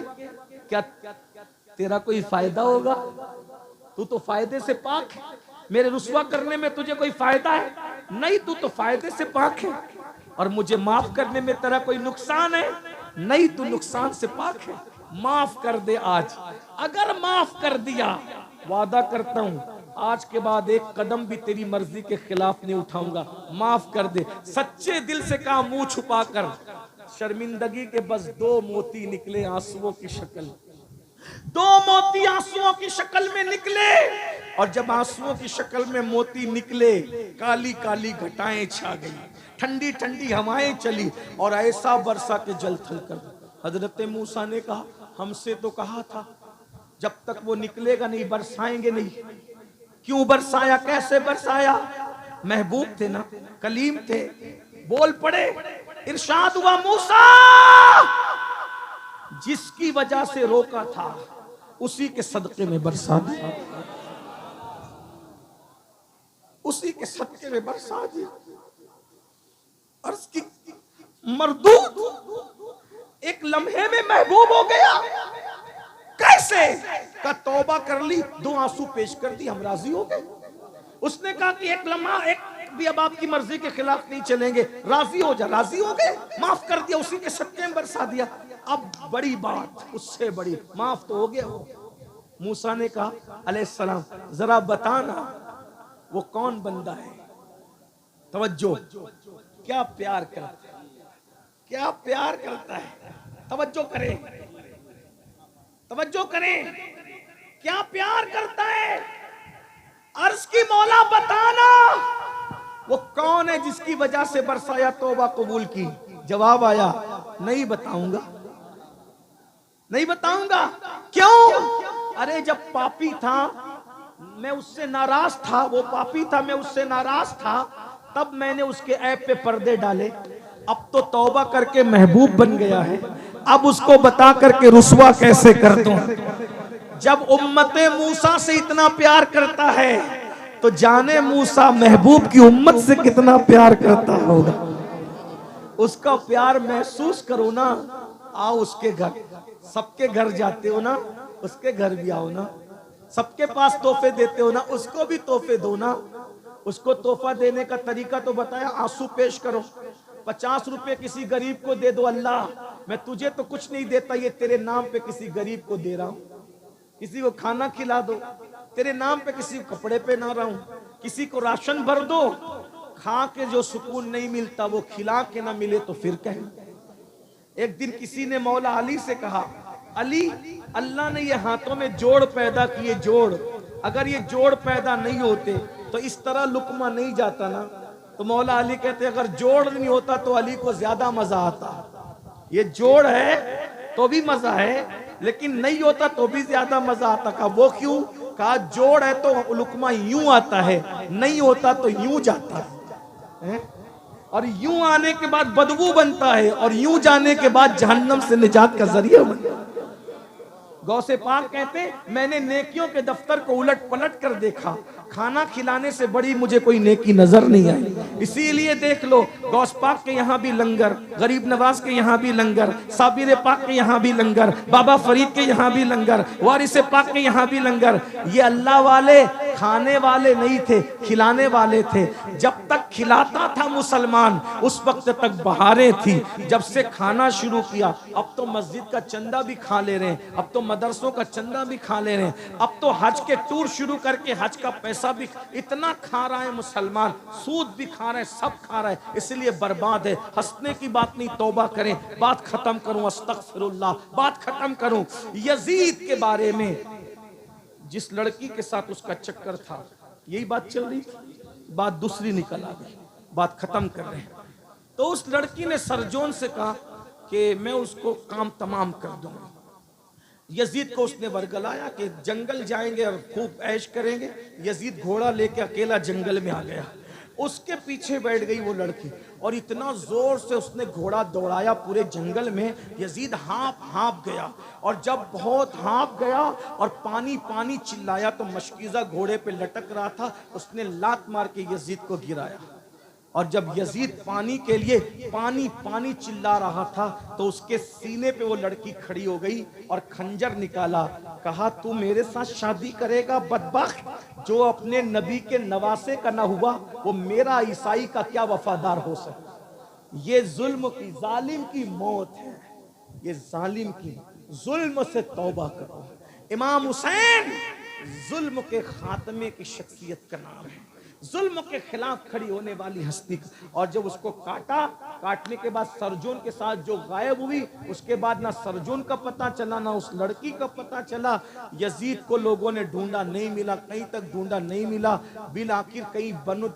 क्या तेरा कोई फायदा होगा? तू तो फायदे से पाक है। मेरे रुस्वा करने में तुझे कोई फायदा है? नहीं, तू तो फायदे से पाक है। और मुझे माफ करने में तेरा कोई नुकसान है? नहीं, तू नुकसान से पाक है। माफ कर दे आज। अगर माफ कर दिया, वादा करता हूं आज के बाद एक कदम भी तेरी मर्जी के खिलाफ नहीं उठाऊंगा। माफ कर दे। सच्चे दिल से कहा, मुंह छुपाकर। शर्मिंदगी के बस 2 मोती निकले आंसुओं की शक्ल, 2 मोती आंसुओं की शक्ल में निकले। और जब आंसुओं की शक्ल में मोती निकले, काली काली घटाएं छा गई, ठंडी ठंडी हवाएं चली और ऐसा बरसा के जल थल कर। हजरत मूसा ने कहा, हमसे तो कहा था जब तक वो निकलेगा नहीं बरसाएंगे नहीं। क्यों बरसाया, कैसे बरसाया? महबूब थे ना, कलीम थे, बोल पड़े। इरशाद हुआ, मूसा जिसकी वजह से रोका था उसी के सदके में बरसा दिया, उसी के सदके में बरसा दिया। अर्ज की मरदूद एक लम्हे में महबूब हो गया। कैसे? का तौबा कर ली, 2 आंसू पेश कर दी, हम राजी हो गए। उसने कहा कि एक लम्हा, एक भी अब आपकी मर्जी के खिलाफ नहीं चलेंगे, राजी हो जा। राजी हो गए, माफ कर दिया, उसी के सदके में बरसा दिया। अब बड़ी बात, उससे बड़ी, माफ तो हो गया हो। मूसा ने कहा अलैहिस्सलाम, जरा बताना वो कौन बंदा है? तवज्जो, क्या प्यार करता है, क्या प्यार करता है। तवज्जो करें, तवज्जो करें, क्या प्यार करता है। अर्ज की मौला बताना वो कौन है जिसकी वजह से बरसाया, तौबा कबूल की। जवाब आया, नहीं बताऊंगा, नहीं बताऊंगा। क्यों? अरे जब पापी था मैं उससे नाराज था, वो पापी था मैं उससे नाराज था, तब मैंने उसके ऐब पे पर्दे डाले। अब तो तौबा करके महबूब बन गया है, अब उसको बता करके रुसवा कैसे कर दूं। जब उम्मते मूसा से इतना प्यार करता है तो जाने मूसा महबूब की उम्मत से कितना प्यार करता होगा। उसका प्यार महसूस करो ना। आओ उसके घर, सबके घर जाते हो ना, उसके घर भी आओ ना। सबके पास तोहफे देते हो ना, उसको भी तोहफे दो ना। उसको तोहफा देने का तरीका तो बताया, आंसू पेश करो। 50 रुपए किसी गरीब को दे दो, अल्लाह मैं तुझे तो कुछ नहीं देता, ये तेरे नाम पे किसी गरीब को दे रहा हूं। किसी को खाना खिला दो तेरे नाम पे, किसी को कपड़े पहना रहा हूं, किसी को राशन भर दो। खा के जो सुकून नहीं मिलता वो खिला के ना मिले तो फिर कहें। एक दिन किसी ने मौला अली से कहा, अली अल्लाह ने ये हाथों में जोड़ पैदा किए, जोड़, अगर ये जोड़ पैदा नहीं होते तो इस तरह लुकमा नहीं जाता ना। तो मौला अली कहते अगर जोड़ नहीं होता तो अली को ज्यादा मजा आता। ये जोड़ है तो भी मजा है, लेकिन नहीं होता तो भी ज्यादा मजा आता। कहा वो क्यों? कहा जोड़ है तो लुकमा यूं आता है, नहीं होता तो यूं जाता है, और यूं आने के बाद बदबू बनता है, और यूं जाने के बाद जहन्नम से निजात का जरिया बनता है। गौसे पाक कहते मैंने नेकियों के दफ्तर को उलट पलट कर देखा, खाना खिलाने से बड़ी मुझे कोई नेकी नजर नहीं आई। इसीलिए देख लो गौस पाक के यहाँ भी लंगर, गरीब नवाज के यहाँ भी लंगर, साबिर पाक के यहाँ भी लंगर, बाबा फरीद के यहाँ भी लंगर, वारिस पाक के यहाँ भी लंगर। ये अल्लाह वाले खाने वाले नहीं थे, खिलाने वाले थे। जब तक खिलाता था मुसलमान उस वक्त तक बहारें थी। जब से खाना शुरू किया अब तो मस्जिद का चंदा भी खा ले रहे हैं, अब तो मदरसों का चंदा भी खा ले रहे हैं, अब तो हज के टूर शुरू करके हज का पैसा भी इतना खा रहा है मुसलमान, सूद भी खा रहे हैं, सब खा रहे हैं, इसलिए बर्बाद है। हंसने की बात नहीं, तौबा करें। बात खत्म करूं, अस्तगफिरुल्लाह, बात खत्म करूं यजीद के बारे में। जिस लड़की के साथ उसका चक्कर था, यही बात चल रही थी, बात दूसरी निकल आ गई, बात खत्म कर रहे हैं। तो उस लड़की ने सरजोन से कहा कि मैं उसको काम तमाम कर दूंगा। यजीद को उसने वर्गलाया कि जंगल जाएंगे और खूब ऐश करेंगे। यजीद घोड़ा लेके अकेला जंगल में आ गया, उसके पीछे बैठ गई वो लड़की, और इतना जोर से उसने घोड़ा दौड़ाया पूरे जंगल में, यजीद हाँप गया। और जब बहुत हाँप गया और पानी पानी चिल्लाया तो मशकीज़ा घोड़े पे लटक रहा था, उसने लात मार के यजीद को गिराया। और जब यजीद पानी के लिए पानी पानी चिल्ला रहा था तो उसके सीने पे वो लड़की खड़ी हो गई और खंजर निकाला। कहा तू मेरे साथ शादी करेगा बदबख्त, जो अपने नबी के नवासे का ना हुआ वो मेरा ईसाई का क्या वफादार हो सकता। ये जुल्म की, जालिम की मौत है, ये जालिम की। जुल्म से तौबा करो। इमाम हुसैन जुल्म के खात्मे की शख्सियत का नाम है। जुल्म के खिलाफ खड़ी होने वाली हस्ती। और जब उसको काटा, काटने के बाद सरजोन के साथ जो गायब हुई, उसके बाद ना सरजोन का पता चला ना उस लड़की का पता चला। यजीद को लोगों ने ढूंढा, नहीं मिला, कहीं तक ढूंढा, नहीं मिला। बिल आखिर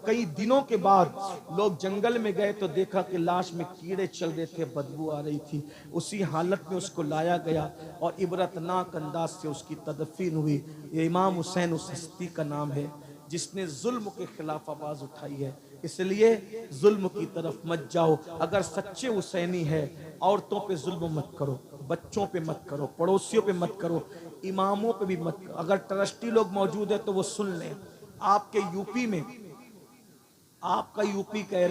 कई दिनों के बाद लोग जंगल में गए तो देखा कि लाश में कीड़े चल रहे थे, बदबू आ रही थी। उसी हालत में उसको लाया गया और इबरतनाक अंदाज से उसकी तदफीन हुई। ये इमाम हुसैन उस हस्ती का नाम है जिसने जुल्म के खिलाफ आवाज उठाई है। इसलिए जुल्म की तरफ मत जाओ। अगर सच्चे हुसैनी है, औरतों पे जुल्म मत करो, बच्चों पे मत करो, पड़ोसियों पे मत करो, इमामों पे भी मत करो। अगर ट्रस्टी लोग मौजूद है तो वो सुन लें। आपके यूपी में, आपका यूपी कह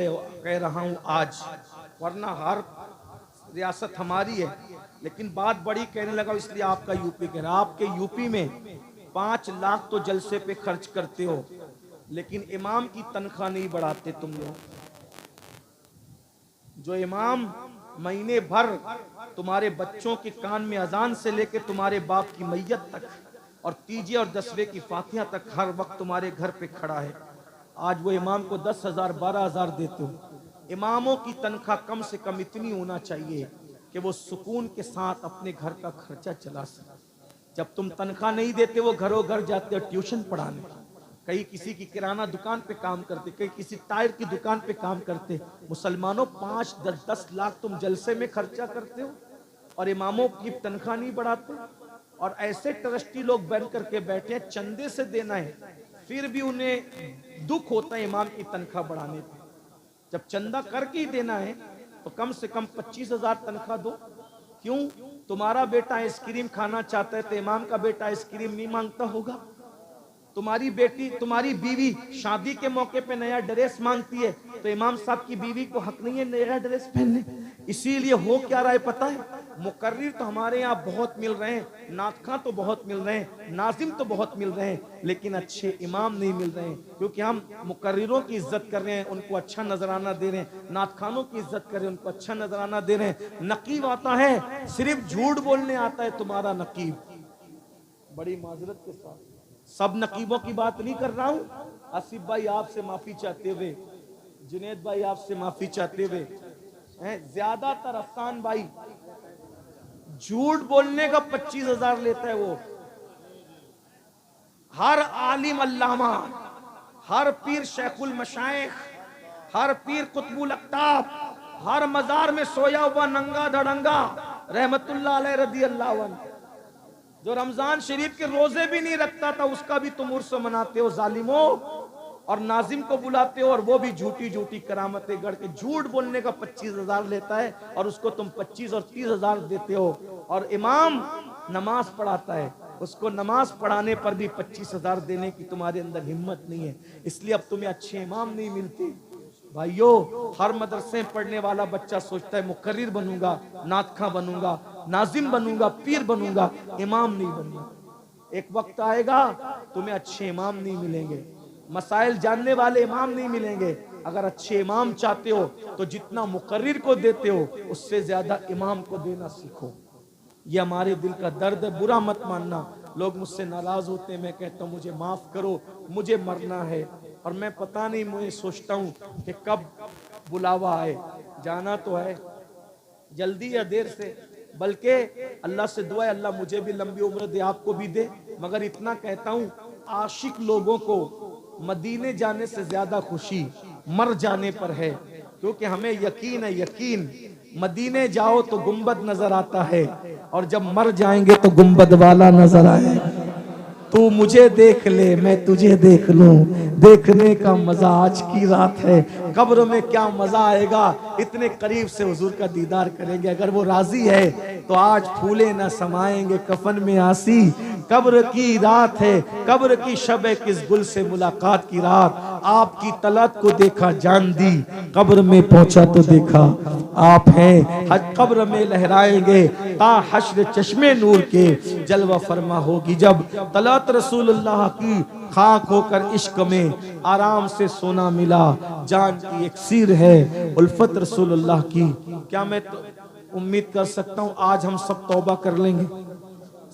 रहा हूं आज, वरना हर रियासत हमारी है, लेकिन बात बड़ी कहने लगा इसलिए आपका यूपी कह रहा। आपके यूपी में 5 लाख तो जलसे पे खर्च करते हो, लेकिन इमाम की तनख्वाह नहीं बढ़ाते तुम लोग। जो इमाम महीने भर तुम्हारे बच्चों के कान में अजान से लेके तुम्हारे बाप की मैयत तक और तीजे और दसवें की फातिहा तक हर वक्त तुम्हारे घर पे खड़ा है, आज वो इमाम को 10,000 12,000 देते हो। इमामों की तनख्वाह कम से कम इतनी होना चाहिए कि वो सुकून के साथ अपने घर का खर्चा चला सके। जब तुम तनख्वाह नहीं देते, वो घरों घर जाते हो ट्यूशन पढ़ाने, कहीं किसी की किराना दुकान पे काम करते, कहीं किसी टायर की दुकान पे काम करते। मुसलमानों 5-10 लाख तुम जलसे में खर्चा करते हो और इमामों की तनख्वाह नहीं बढ़ाते। और ऐसे ट्रस्टी लोग बन करके बैठे हैं, चंदे से देना है, फिर भी उन्हें दुख होता है इमाम की तनख्वाह बढ़ाने पे। जब चंदा करके ही देना है तो कम से कम 25,000 तनख्वाह दो। क्यों? तुम्हारा बेटा आइसक्रीम खाना चाहता है तो इमाम का बेटा आइसक्रीम नहीं मांगता होगा? तुम्हारी बेटी, तुम्हारी बीवी शादी के मौके पे नया ड्रेस मांगती है तो इमाम साहब की बीवी को हक नहीं है नया ड्रेस पहनने? इसीलिए हो क्या रहा है पता है? मुकर्रिर तो हमारे यहाँ बहुत मिल रहे हैं, नातखां तो बहुत मिल रहे हैं, नाजिम तो बहुत मिल रहे हैं, लेकिन अच्छे इमाम नहीं मिल रहे हैं। क्योंकि हम मुकर्रिरों की इज्जत कर रहे हैं, उनको अच्छा नजराना दे रहे हैं, नातखानों की इज्जत कर रहे हैं, उनको अच्छा नजराना दे रहे हैं। नकीब आता है, सिर्फ झूठ बोलने आता है तुम्हारा नकीब। बड़ी माजरत के साथ सब नकीबों की बात नहीं कर रहा हूं। आसिफ भाई आपसे माफी चाहते हुए, जुनेद भाई आपसे माफी चाहते हुए, ज्यादातर अफसान भाई झूठ बोलने का 25,000 लेता है वो। हर आलिम अल्लामा, हर पीर शेखुल मशाइख, हर पीर कुतुबुल अक्ताब, हर मजार में सोया हुआ नंगा धड़ंगा रहमतुल्लाह अलैह रदी अल्लाह अन्हु, जो रमजान शरीफ के रोजे भी नहीं रखता था, उसका भी तुम उर्स मनाते हो जालिमो। और नाजिम को बुलाते हो और वो भी झूठी झूठी करामतें गढ़ के झूठ बोलने का 25,000 लेता है और उसको तुम 25 और 30,000 देते हो। और इमाम नमाज पढ़ाता है, उसको नमाज पढ़ाने पर भी 25,000 देने की तुम्हारे अंदर हिम्मत नहीं है। इसलिए अब तुम्हें अच्छे इमाम नहीं मिलते। भाइयों, हर मदरसे में पढ़ने वाला बच्चा सोचता है मुकर्रिर बनूंगा, नातखां बनूंगा, नाजिम बनूंगा, पीर बनूंगा, इमाम नहीं बनूंगा। एक वक्त आएगा तुम्हें अच्छे इमाम नहीं मिलेंगे, मसाइल जानने वाले इमाम नहीं मिलेंगे। अगर अच्छे इमाम चाहते हो तो जितना मुकर्रिर को देते हो उससे ज्यादा इमाम को देना सीखो। ये हमारे दिल का दर्द है, बुरा मत मानना। लोग मुझसे नाराज होते हैं, मैं कहता हूँ मुझे माफ करो, मुझे मरना है। और मैं पता नहीं, मुझे सोचता हूँ कि कब बुलावा आए, जाना तो है जल्दी या देर से। बल्कि अल्लाह से दुआ है अल्लाह मुझे भी लंबी उम्र दे, आपको भी दे। मगर इतना कहता हूँ, आशिक लोगों को मदीने जाने से ज्यादा खुशी मर जाने पर है। क्योंकि हमें यकीन है, यकीन मदीने जाओ तो गुंबद नजर आता है और जब मर जाएंगे तो गुंबद वाला नजर आएगा। तू मुझे देख ले, मैं तुझे देख लूं, देखने का मजा आज की रात है। कब्र में क्या मजा आएगा, इतने करीब से हुजूर का दीदार करेंगे। अगर वो राजी है तो आज फूले न समाएंगे कफन में आसी। कब्र की रात है, कब्र की शब है, किस गुल से मुलाकात की रात। आपकी तलत को देखा जान दी, कब्र में पहुंचा तो देखा आप हैं। हज कब्र में लहराएंगे ता हश्र चश्मे नूर के, जलवा फरमा होगी जब तलत रसूलुल्लाह की। खाक होकर इश्क में आराम से सोना मिला, जान की इक्सीर है उल्फत रसूलुल्लाह की। क्या मैं तो उम्मीद कर सकता हूँ आज हम सब तौबा कर लेंगे?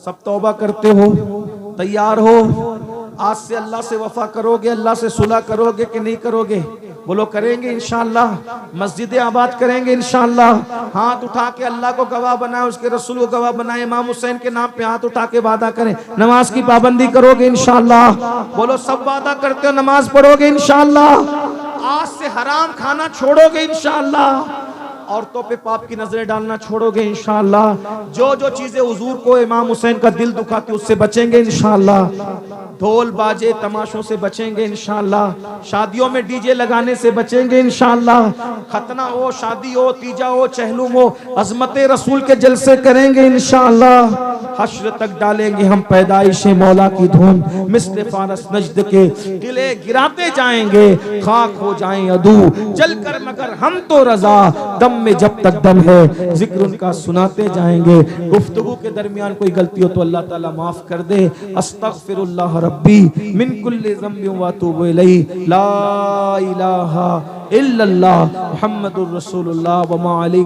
सब तौबा करते हो? तैयार हो? आज से अल्लाह से वफा करोगे, अल्लाह से सुलह करोगे कि नहीं करोगे? बोलो करेंगे इंशाअल्लाह। मस्जिदें आबाद करेंगे इंशाअल्लाह। हाथ उठा के अल्लाह को गवाह बनाए, उसके रसूल को गवाह बनाए, इमाम हुसैन के नाम पे हाथ उठा के वादा करें। नमाज की पाबंदी करोगे इंशाअल्लाह। बोलो सब वादा करते हो नमाज पढ़ोगे इंशाअल्लाह। आज से हराम खाना छोड़ोगे इंशाअल्लाह। औरतों पे पाप की नजरें डालना छोड़ोगे इंशाअल्लाह। जो जो चीजें हुजूर को, इमाम हुसैन का दिल दुखाती उससे बचेंगे इंशाअल्लाह। ढोल बाजे तमाशों से बचेंगे इंशाअल्लाह। शादियों में डीजे लगाने से बचेंगे इंशाअल्लाह। खतना हो, शादी हो, तीजा हो, चहलुम हो, अजमत रसूल के जलसे करेंगे इंशाअल्लाह। हश्र तक डालेंगे हम पैदाइशे मौला की धूम, मिस्ल फारस नजद के किले गिराते जाएंगे, खाक हो जाएं अदू जल कर मगर हम तो रजा, दम में जब तक दम है जिक्र उनका सुनाते जाएंगे। गुफ्तगू के दरमियान कोई गलती हो तो अल्लाह ताला माफ कर दे। अस्तगफिरुल्लाह रब्बी मिन कुल्ली ज़ंबिन व अतूबु इलैहि, ला इलाहा इल्लल्लाह मुहम्मदुर रसूलुल्लाह व मा अलैहि।